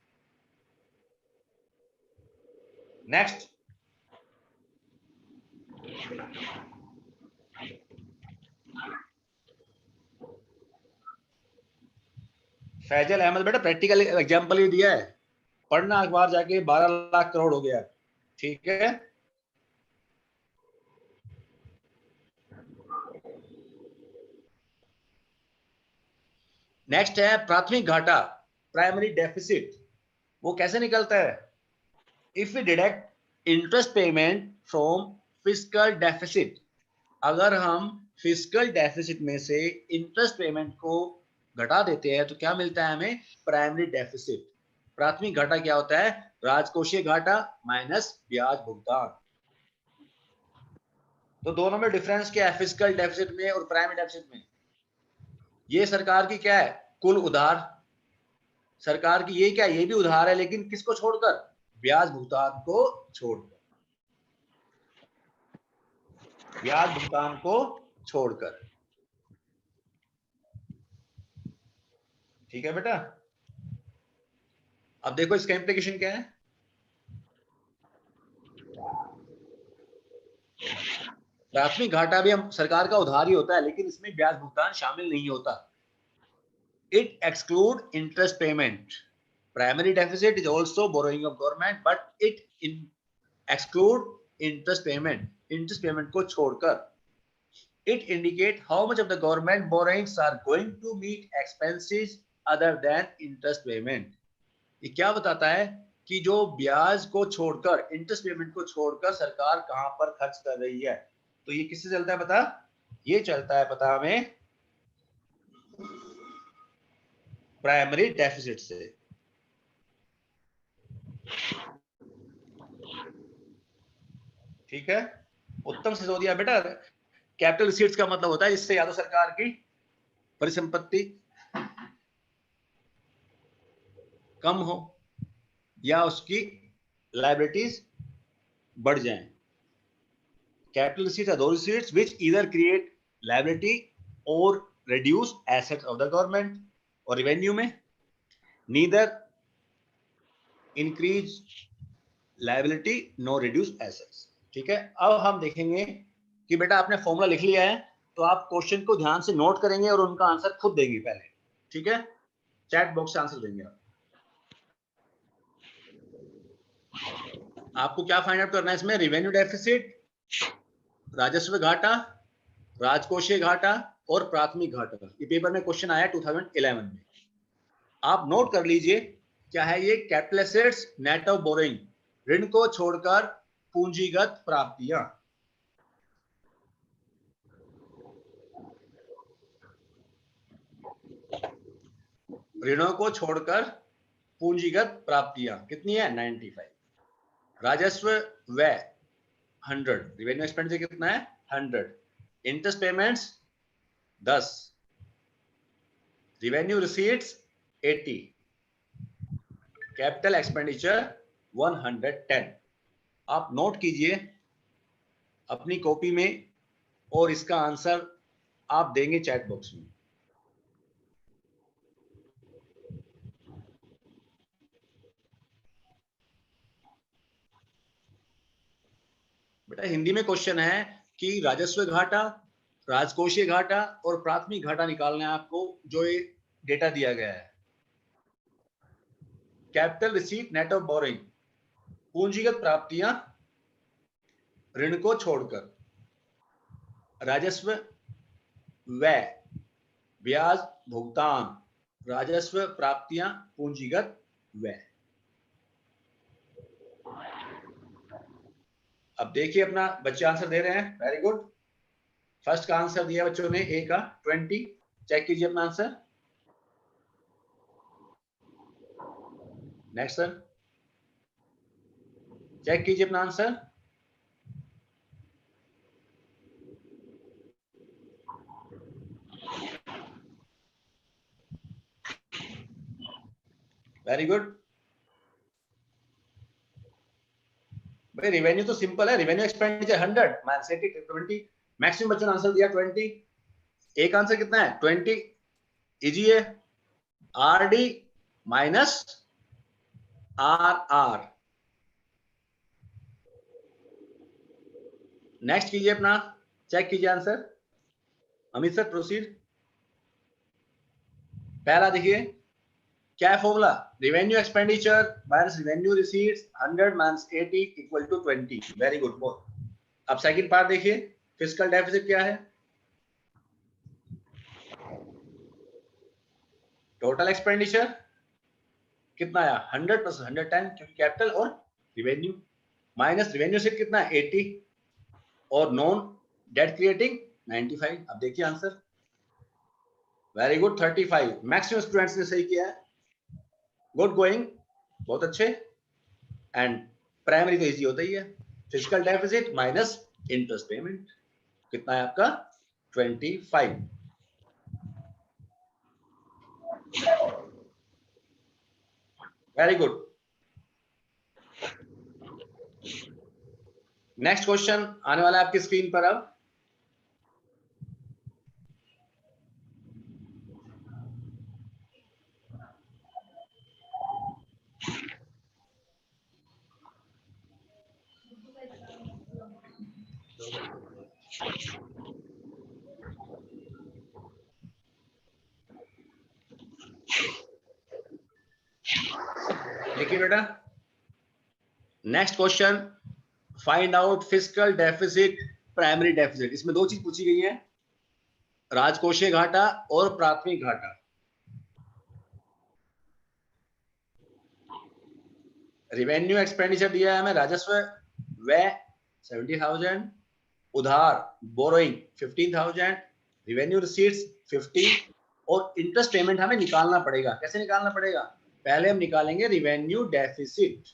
Next, Faisal Ahmed, बेटा प्रैक्टिकल एग्जांपल ही दिया है, पढ़ना अखबार जाके। 12 लाख करोड़ हो गया। ठीक है, नेक्स्ट है प्राथमिक घाटा, प्राइमरी डेफिसिट। वो कैसे निकलता है? If we deduct interest payment from fiscal deficit. अगर हम फिस्कल डेफिसिट में से इंटरेस्ट पेमेंट को घटा देते हैं तो क्या मिलता है हमें? Primary deficit. प्राथमिक घाटा क्या होता है? राजकोषीय घाटा माइनस ब्याज भुगतान। तो दोनों में डिफरेंस क्या है फिस्कल डेफिसिट में और प्राइमरी डेफिसिट में? ये सरकार की क्या है? कुल उधार। सरकार की ये क्या? ये भी उधार है, लेकिन किसको छोड़कर? ब्याज भुगतान को छोड़कर। ब्याज भुगतान को छोड़कर। ठीक है बेटा, अब देखो इसका इंप्लीकेशन क्या है। प्राथमिक घाटा भी हम सरकार का उधार ही होता है, लेकिन इसमें ब्याज भुगतान शामिल नहीं होता। It exclude interest payment. Primary deficit is also borrowing of government, but it exclude interest payment. Interest payment को छोड़कर। It indicate how much of the government borrowings are going to meet expenses other than interest payment. ये क्या बताता है कि जो ब्याज को छोड़कर, इंटरेस्ट पेमेंट को छोड़कर सरकार कहां पर खर्च कर रही है। तो ये किससे चलता है पता? ये चलता है पता हमें प्राइमरी डेफिसिट से। ठीक है, उत्तम सिसोदिया, बेटा कैपिटल रिसीट्स का मतलब होता है जिससे या तो सरकार की परिसंपत्ति कम हो या उसकी लायबिलिटीज बढ़ जाएं। Capital receipts are those receipts which either create liability or reduce assets of the government. और revenue में neither increase liability nor reduce assets. ठीक है, अब हम देखेंगे कि बेटा आपने फॉर्मूला लिख लिया है तो आप क्वेश्चन को ध्यान से नोट करेंगे और उनका आंसर खुद देंगे पहले. ठीक है, चैट बॉक्स से आंसर देंगे आप. आपको क्या फाइंड आउट करना है इसमें? रेवेन्यू डेफिसिट, राजस्व घाटा, राजकोषीय घाटा और प्राथमिक घाटा. ये पेपर में क्वेश्चन आया 2011 में. आप नोट कर लीजिए क्या है ये? Capital assets net of borrowing, ऋण को छोड़कर पूंजीगत प्राप्तियां. ऋणों को छोड़कर पूंजीगत प्राप्तियां कितनी है? 95. राजस्व व्यय 100, रिवेन्यू एक्सपेंडिचर कितना है? 100. Interest payments 10, revenue receipts 80, capital expenditure 110. आप नोट कीजिए अपनी कॉपी में और इसका आंसर आप देंगे चैट बॉक्स में. बेटा हिंदी में क्वेश्चन है कि राजस्व घाटा, राजकोषीय घाटा और प्राथमिक घाटा निकालना है आपको, जो ये डेटा दिया गया है. Capital receipt net of borrowing, पूंजीगत प्राप्तियां ऋण को छोड़कर, राजस्व व्यय ब्याज भुगतान, राजस्व प्राप्तियां पूंजीगत व्यय. अब देखिए अपना बच्चे आंसर दे रहे हैं. Very good. फर्स्ट का आंसर दिया बच्चों ने ए का 20. चेक कीजिए अपना आंसर. नेक्स्ट सर, चेक कीजिए अपना आंसर. Very good. भाई रेवेन्यू तो सिंपल है. Revenue expenditure 100 minus 80 20. मैक्सिमम बच्चों ने आंसर दिया 20. एक आंसर कितना है? 20. इजी है. RD minus are. नेक्स्ट कीजिए अपना, चेक कीजिए आंसर. Amit sir proceed. पहला देखिए क्या है formula? Revenue expenditure minus revenue receipts 100 minus 80 equal to 20. Very good both. अब सेकंड पार्ट देखिए, फिस्कल डेफिसिट क्या है? टोटल एक्सपेंडिचर कितना आया? 100 प्लस 110, क्योंकि कैपिटल और रिवेन्यू, माइनस रिवेन्यू से कितना है? 80 और नॉन डेट क्रिएटिंग 95. अब देखिए answer. Very good 35. Maximum students ने सही किया है. गुड गोइंग, बहुत अच्छे. एंड प्राइमरी तो इजी होता ही है. Physical deficit minus interest payment कितना है आपका? 25. Very good. नेक्स्ट क्वेश्चन आने वाला है आपकी स्क्रीन पर. अब देखिए बेटा, next question, find out fiscal deficit primary deficit. इसमें दो चीज पूछी गई है, राजकोषीय घाटा और प्राथमिक घाटा. रिवेन्यू एक्सपेंडिचर दिया है हमें, राजस्व व्यय 70,000, उधार बोरोइंग 15,000, रिवेन्यू रिसीट्स 50 और इंटरेस्ट पेमेंट हमें निकालना पड़ेगा. कैसे निकालना पड़ेगा? पहले हम निकालेंगे रिवेन्यू डेफिसिट.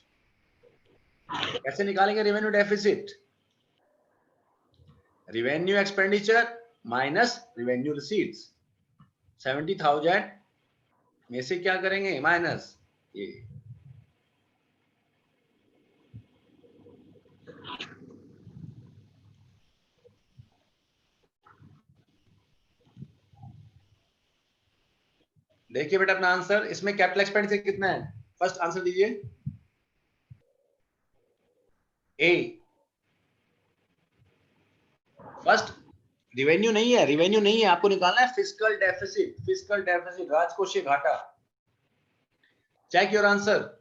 कैसे निकालेंगे revenue deficit? Revenue expenditure minus revenue receipts. 70,000 में से क्या करेंगे? माइनस ये. देखिए बेटा अपना आंसर, इसमें कैपिटल एक्सपेंडिचर कितना है, फर्स्ट आंसर दीजिए। ए, फर्स्ट रिवेन्यू नहीं है, रिवेन्यू नहीं है, आपको निकालना है फिस्कल डेफिसिट, फिस्कल डेफिसिट, राजकोषीय घाटा। Check your answer.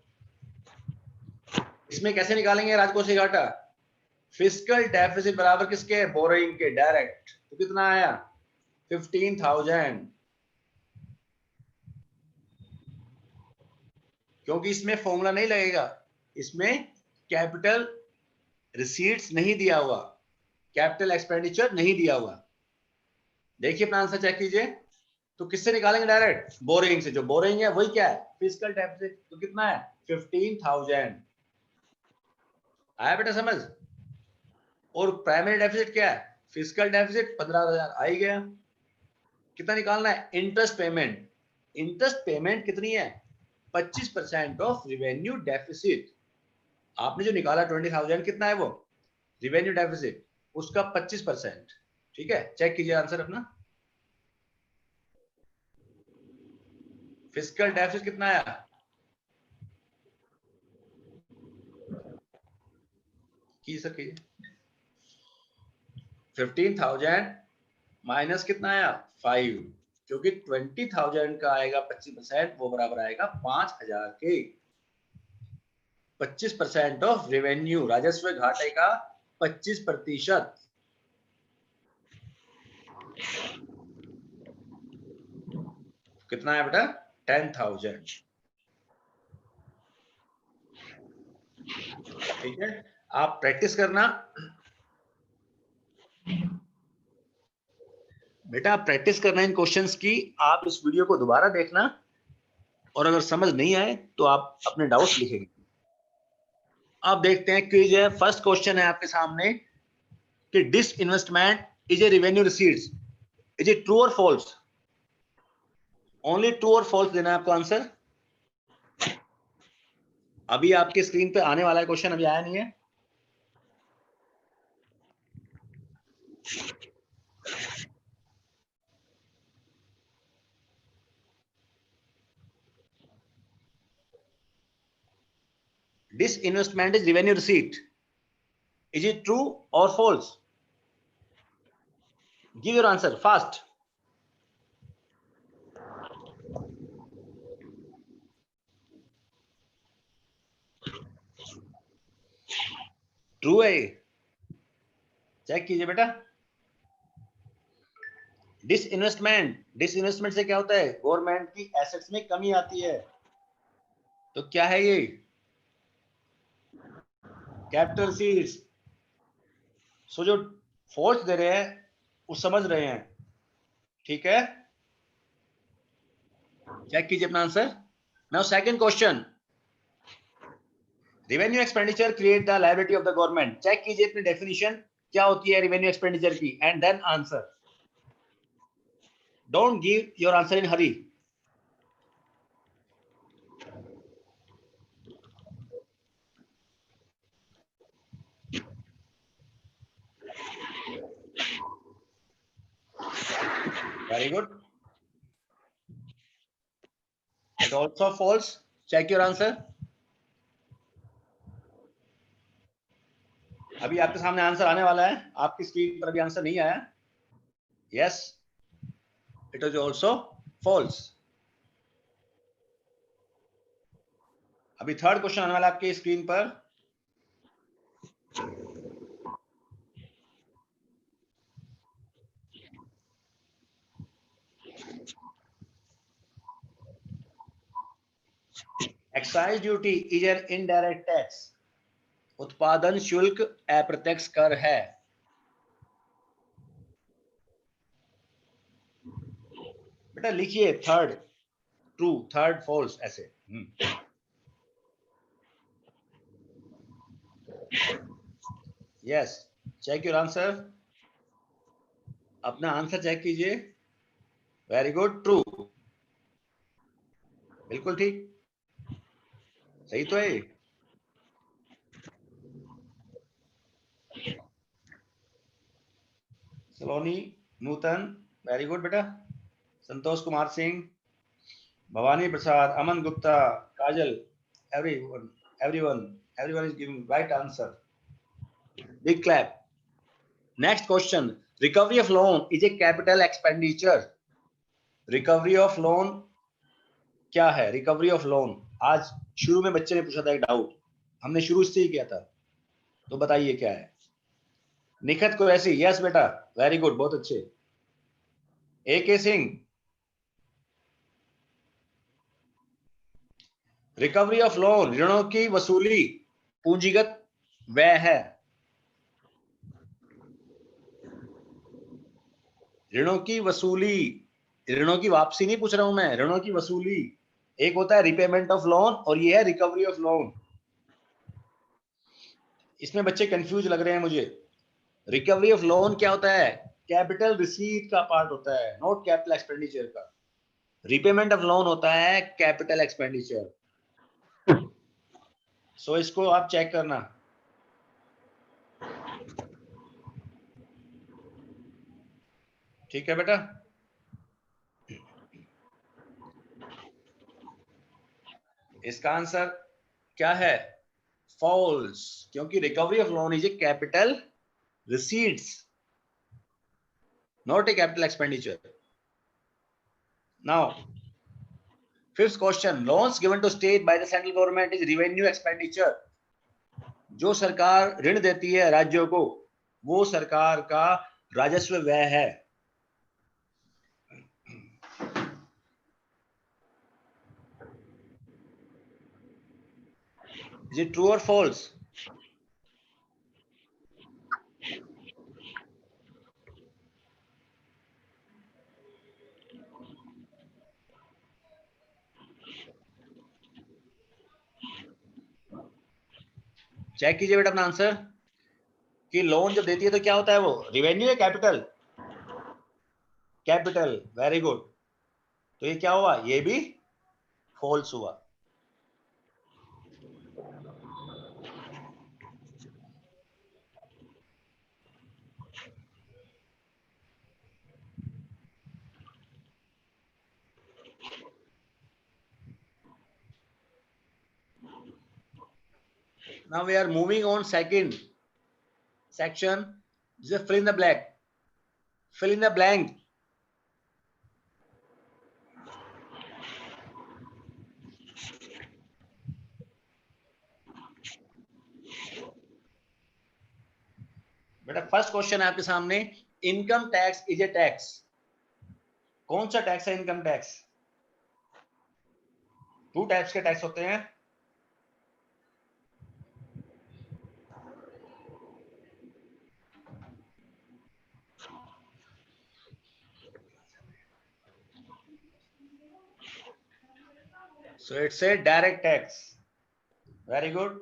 इसमें कैसे निकालेंगे राजकोषीय घाटा? फिस्कल डेफिसिट बराबर किसके? बोरोइंग के, डायरेक्ट। तो कितना आया? 15,000। क्योंकि इसमें फॉर्मूला नहीं लगेगा, इसमें कैपिटल रिसीट्स नहीं दिया हुआ, कैपिटल एक्सपेंडिचर नहीं दिया हुआ। देखिए अपना आंसर चेक कीजिए। तो किससे निकालेंगे? डायरेक्ट बोरोइंग से। जो बोरोइंग है वही क्या है? Fiscal deficit. तो कितना है? 15,000। आया बेटा समझ? और प्राइमरी डेफिसिट क्या है? फिस्कल डेफिसिट 15,000 आ ही गया। कितना निकालना है? Interest payment. इंटरेस्ट पेमेंट कितनी है? 25% ऑफ रिवेन्यू डेफिसिट। आपने जो निकाला 20,000, कितना है वो? रिवेन्यू डेफिसिट, उसका 25%। ठीक है, चेक कीजिए आंसर अपना। फिस्कल डेफिसिट कितना आया? की सर कीजिए। 15,000 माइनस कितना आया? 5, क्योंकि 20,000 का आएगा 25%, वो बराबर आएगा 5,000 के। 25% ऑफ रेवेन्यू, राजस्व घाटे का 25%। कितना है बेटा? 10,000। ठीक है, आप प्रैक्टिस करना बेटा, आप प्रैक्टिस करना इन क्वेश्चंस की। आप इस वीडियो को दोबारा देखना, और अगर समझ नहीं आए तो आप अपने डाउट्स लिखेंगे। आप देखते हैं क्विज है। फर्स्ट क्वेश्चन है आपके सामने कि disinvestment is a revenue receipts, is it true और फॉल्स? ओनली ट्रू और फॉल्स देना है आपको आंसर। अभी आपके स्क्रीन पे आने वाला है क्वेश्चन, अभी आया नहीं है। Disinvestment is revenue receipt. Is it true or false? Give your answer fast. True है। चेक कीजिए बेटा। डिसइन्वेस्टमेंट, डिसइन्वेस्टमेंट से क्या होता है? गवर्नमेंट की एसेट्स में कमी आती है। तो क्या है ये? Capital seeds. सो जो फोर्स दे रहे हैं वो समझ रहे हैं। ठीक है, चेक कीजिए अपना answer. Now second question, revenue expenditure create the liability of the government. Check कीजिए अपनी डेफिनेशन क्या होती है रेवेन्यू एक्सपेंडिचर की, and then answer. Don't give your answer in hurry. Very good. It also false. Check your answer. अभी आपके सामने answer आने वाला है, आपकी स्क्रीन पर अभी आंसर नहीं आया। Yes, it is also false. अभी थर्ड क्वेश्चन आने वाला है आपकी स्क्रीन पर। Excise duty is an indirect tax. उत्पादन शुल्क अप्रत्यक्ष कर है। बेटा लिखिए थर्ड ट्रू, थर्ड फॉल्स, ऐसे। Yes, check your answer. अपना आंसर चेक कीजिए। वेरी गुड, ट्रू, बिल्कुल ठीक, सही तो है। सलोनी नूतन, वेरी गुड बेटा। संतोष कुमार सिंह, भवानी प्रसाद, अमन गुप्ता, काजल, everyone is giving right answer. Big clap. Next question. Recovery of loan is a capital expenditure. Recovery of loan क्या है? Recovery of loan. आज शुरू में बच्चे ने पूछा था एक डाउट, हमने शुरू से ही किया था, तो बताइए क्या है? निखत को ऐसी, यस बेटा, वेरी गुड, बहुत अच्छे। AK Singh, recovery of loan ऋणों की वसूली पूंजीगत व्यय है। ऋणों की वसूली, ऋणों की वापसी नहीं पूछ रहा हूं मैं, ऋणों की वसूली। एक होता है रिपेमेंट ऑफ लोन और ये है रिकवरी ऑफ लोन। इसमें बच्चे कंफ्यूज लग रहे हैं मुझे। रिकवरी ऑफ लोन क्या होता है? कैपिटल रिसीट का पार्ट होता है, नॉट कैपिटल एक्सपेंडिचर का। रिपेमेंट ऑफ लोन होता है कैपिटल एक्सपेंडिचर। सो इसको आप चेक करना। ठीक है बेटा। इसका आंसर क्या है? फॉल्स, क्योंकि recovery of loan is a capital receipts, not a capital expenditure. Now, fifth question, loans given to state by the central government is revenue expenditure. जो सरकार ऋण देती है राज्यों को, वो सरकार का राजस्व व्यय है। Is it true or false? Check कीजिए बेटा अपना आंसर कि लोन जब देती है तो क्या होता है, वो रिवेन्यू है कैपिटल? Capital, very good. तो ये क्या हुआ? ये भी फॉल्स हुआ। Now we are moving on second section. Just fill in the blank. Fill in the blank. बेटा फर्स्ट क्वेश्चन है आपके सामने, income tax is a tax. कौन सा टैक्स है इनकम टैक्स? टू टाइप्स के टैक्स होते हैं। So it's a direct tax. Very good,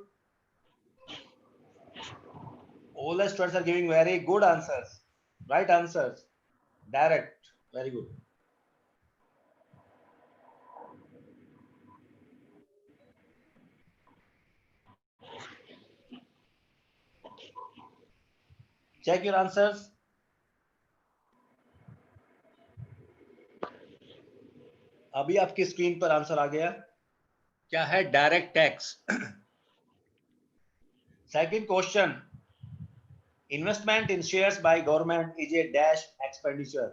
all the students are giving very good answers, right answers. Direct, very good. Check your answers. अभी आपकी screen पर answer आ गया। क्या है? Direct tax. Second question, investment in shares by government is a dash expenditure.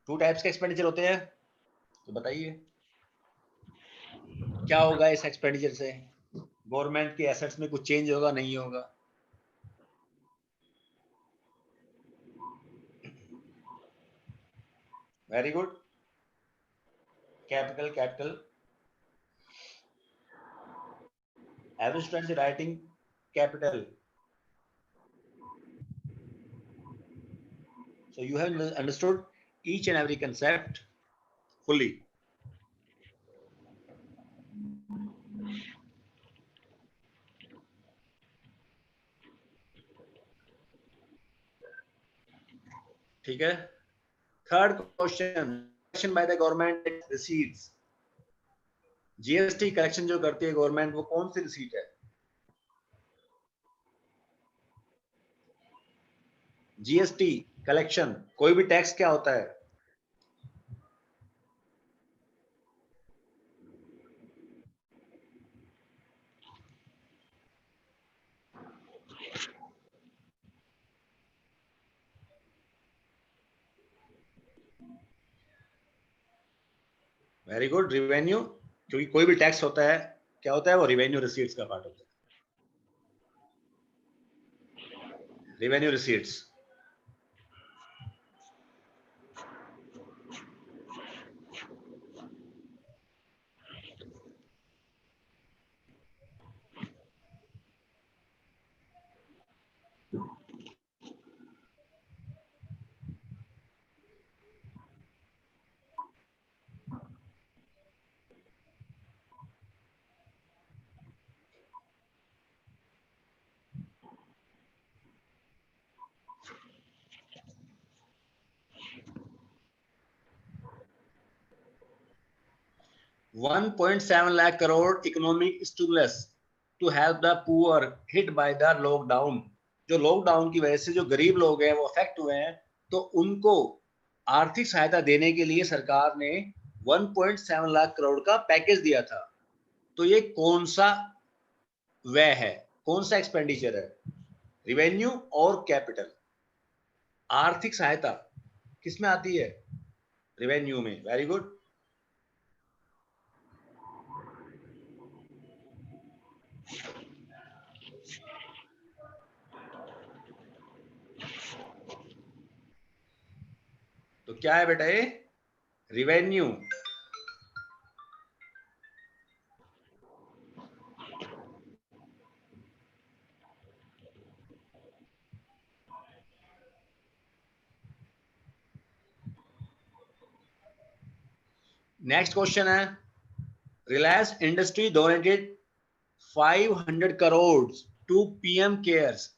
Two types के expenditure होते हैं, तो बताइए क्या होगा इस एक्सपेंडिचर से? गवर्नमेंट के एसेट्स में कुछ चेंज होगा, नहीं होगा? Very good, capital capital. Every student is writing capital. So you have understood each and every concept fully. ठीक है। Third question, collection bye the government receipts. GST collection जो करती है गवर्नमेंट, वो कौन सी रिसीट है? जीएसटी कलेक्शन, कोई भी टैक्स क्या होता है? वेरी गुड, रिवेन्यू, क्योंकि कोई भी टैक्स होता है क्या होता है, वो रिवेन्यू रिसीट्स का पार्ट होता है, revenue receipts. $1.7 lakh crore economic stimulus to help the poor hit by the lockdown। जो लॉकडाउन की वजह से जो गरीब लोग हैं वो अफेक्ट हुए हैं, तो उनको आर्थिक सहायता देने के लिए सरकार ने 1.7 लाख करोड़ का पैकेज दिया था। तो ये कौन सा व्यय है, कौन सा एक्सपेंडिचर है? रिवेन्यू और कैपिटल। आर्थिक सहायता किस में आती है? रिवेन्यू में। Very good. तो क्या है बेटा ये? रिवेन्यू। नेक्स्ट क्वेश्चन है, Reliance industry donated 500 crore to PM cares.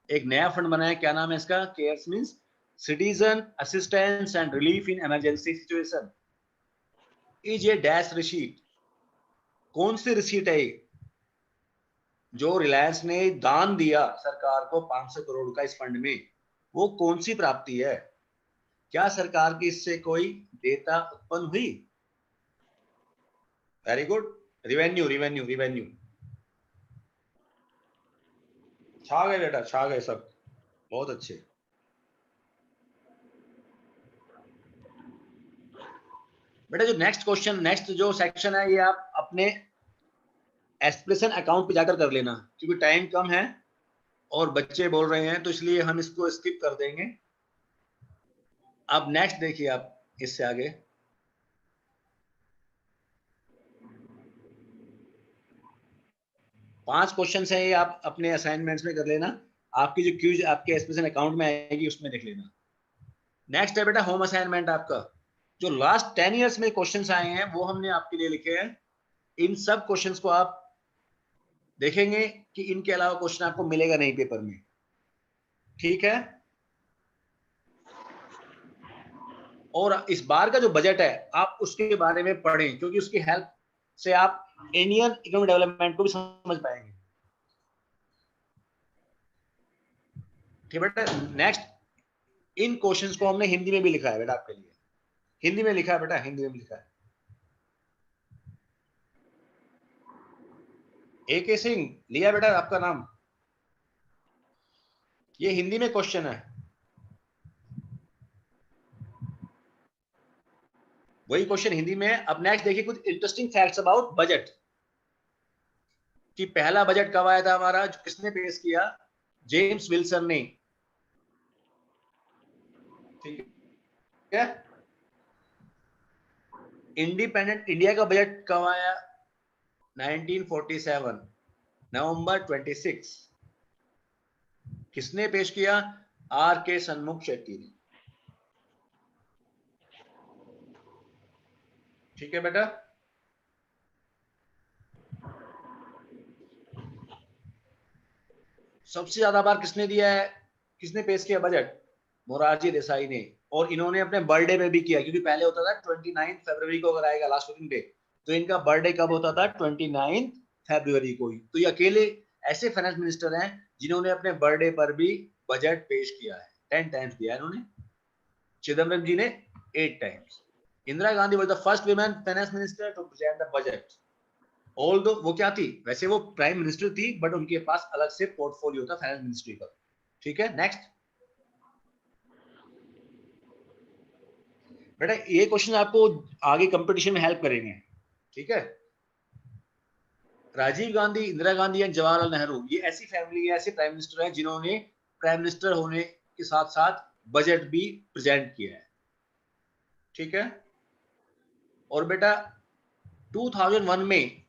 एक नया फंड बना है, क्या नाम है इसका? Cares means citizen assistance and relief in emergency situation. Is ये डैश रिसीट? कौन सी रिसीट है ये जो रिलायंस ने दान दिया सरकार को 500 करोड़ का इस फंड में? वो कौन सी प्राप्ति है? क्या सरकार की इससे कोई देयता उत्पन्न हुई? Very good, revenue revenue revenue. छा गए बेटा, छा गए सब, बहुत अच्छे। बेटा जो नेक्स्ट क्वेश्चन, नेक्स्ट जो सेक्शन है, ये आप अपने एक्सप्रेशन अकाउंट पे जाकर कर लेना, क्योंकि टाइम कम है और बच्चे बोल रहे हैं, तो इसलिए हम इसको स्किप कर देंगे। अब नेक्स्ट देखिए आप, इससे आगे 5 क्वेश्चन है, ये आप अपने असाइनमेंट्स में कर लेना। आपकी जो क्यूज आपके एक्सप्रेशन अकाउंट में आएगी उसमें देख लेना। नेक्स्ट है बेटा होम असाइनमेंट आपका। जो लास्ट 10 इयर्स में क्वेश्चंस आए हैं वो हमने आपके लिए लिखे हैं। इन सब क्वेश्चंस को आप देखेंगे कि इनके अलावा क्वेश्चन आपको मिलेगा नहीं पेपर में, ठीक है? और इस बार का जो बजट है आप उसके बारे में पढ़ें, क्योंकि उसकी हेल्प से आप इंडियन इकोनॉमिक डेवलपमेंट को भी समझ पाएंगे, ठीक है बेटा? नेक्स्ट, इन क्वेश्चंस को हमने हिंदी में भी लिखा है बेटा आपके लिए, हिंदी में लिखा है बेटा, हिंदी में लिखा है। AK सिंह लिया बेटा आपका नाम? ये हिंदी में क्वेश्चन है, वही क्वेश्चन हिंदी में है। अब नेक्स्ट देखिए कुछ इंटरेस्टिंग फैक्ट्स अबाउट बजट, कि पहला बजट कब आया था हमारा, जो किसने पेश किया? जेम्स विल्सन ने, ठीक है? इंडिपेंडेंट इंडिया का बजट कब आया? 1947 नवंबर 26। किसने पेश किया? RK सन्मुख शेट्टी ने, ठीक है बेटा? सबसे ज्यादा बार किसने दिया है, किसने पेश किया बजट? मोरारजी देसाई ने। और इन्होंने अपने बर्थडे पे भी किया, क्योंकि पहले होता था 29 फरवरी को अगर आएगा लास्ट वर्किंग डे, तो इनका बर्थडे कब होता था? 29 फरवरी को ही। तो ये अकेले ऐसे फाइनेंस मिनिस्टर हैं जिन्होंने अपने बर्थडे पर भी बजट पेश किया है। 10 टाइम्स दिया है इन्होंने। चिदम्बरम जी ने 8 times. Indira Gandhi was the first women finance minister to present the budget. Although वो क्या थी, वैसे वो प्राइम मिनिस्टर थी, बट उनके पास अलग से पोर्टफोलियो था फाइनेंस मिनिस्ट्री का, ठीक है? नेक्स्ट, बेटा ये क्वेश्चन आपको आगे कंपटीशन में हेल्प करेंगे, ठीक है। राजीव गांधी, इंदिरा गांधी एंड जवाहरलाल नेहरू, ये ऐसी फैमिली है, ऐसे प्राइम मिनिस्टर हैं जिन्होंने प्राइम मिनिस्टर होने के साथ साथ बजट भी प्रेजेंट किया है, ठीक है। और बेटा 2001 में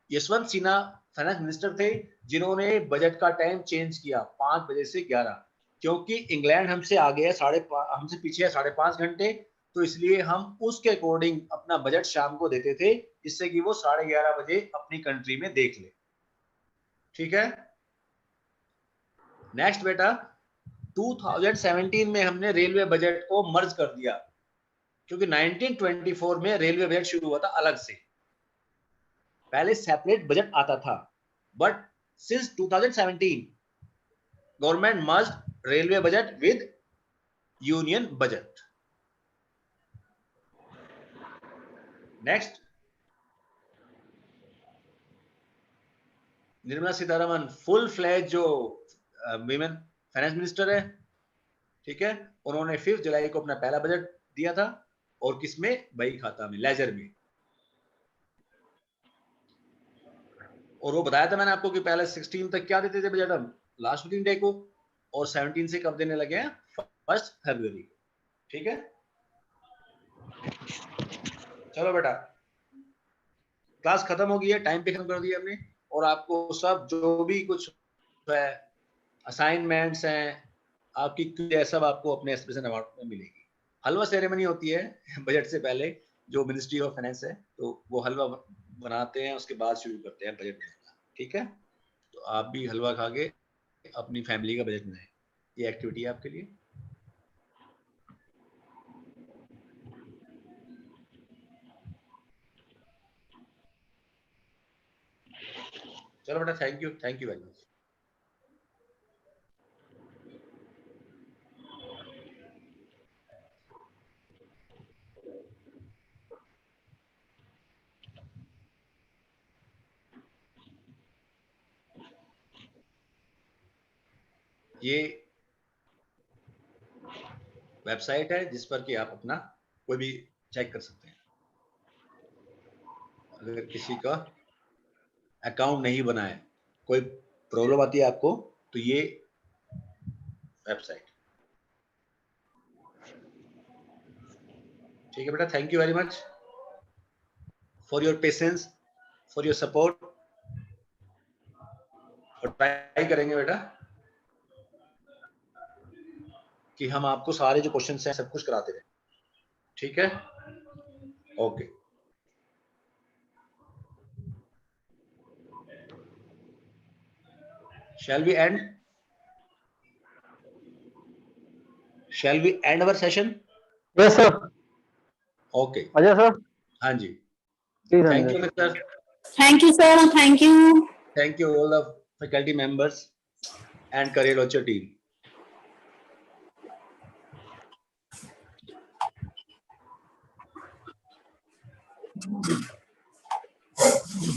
यशवंत सिन्हा फाइनेंस मिनिस्टर थे जिन्होंने बजट का टाइम चेंज किया 5 बजे से 11, क्योंकि इंग्लैंड हमसे आगे है हमसे पीछे है 5.5 घंटे, तो इसलिए हम उसके अकॉर्डिंग अपना बजट शाम को देते थे, जिससे कि वो 11:30 बजे अपनी कंट्री में देख ले, ठीक है। नेक्स्ट बेटा 2017 में हमने रेलवे बजट को मर्ज कर दिया, क्योंकि 1924 में रेलवे बजट शुरू हुआ था अलग से, पहले सेपरेट बजट आता था, but since 2017 government merged railway budget with union budget. Next, Nirmala Sitharaman full fledge जो विमेन फाइनेंस मिनिस्टर है, ठीक है। उन्होंने 5 जुलाई को अपना पहला बजट दिया था, और किसमें, बही खाता में, लेजर में। और वो बताया था मैंने आपको कि पहले 16 तक क्या देते थे बजट हम, लास्ट वर्किंग डे को, और 17 से कब देने लगे हैं, 1 फरवरी को, ठीक है। चलो बेटा क्लास खत्म हो गई है, टाइम पे खत्म कर दिया हमने, और आपको सब जो भी कुछ है असाइनमेंट्स हैं आपकी, सब आपको अपने एक्सप्रेशन अवार्ड में मिलेगी। हलवा सेरेमनी होती है बजट से पहले, जो मिनिस्ट्री ऑफ फाइनेंस है, तो वो हलवा बनाते हैं, उसके बाद शुरू करते हैं बजट बनाना, ठीक है। तो आप भी हलवा खा के अपनी फैमिली का बजट बनाएं, ये एक्टिविटी है आपके लिए। चलो बेटा, थैंक यू वेरी मच। ये वेबसाइट है जिस पर कि आप अपना कोई भी चेक कर सकते हैं। अगर किसी का अकाउंट नहीं बना है, कोई प्रॉब्लम आती है आपको, तो ये वेबसाइट, ठीक है बेटा। Thank you very much for your patience, for your support, और ट्राई करेंगे बेटा कि हम आपको सारे जो क्वेश्चंस हैं सब कुछ कराते रहें, ठीक है। Okay, shall we end our session? Yes sir. Okay, Ajay sir, हाँ जी, please thank you mister, Thank you, sir. Thank you. Thank you all the faculty members and Career Launcher team.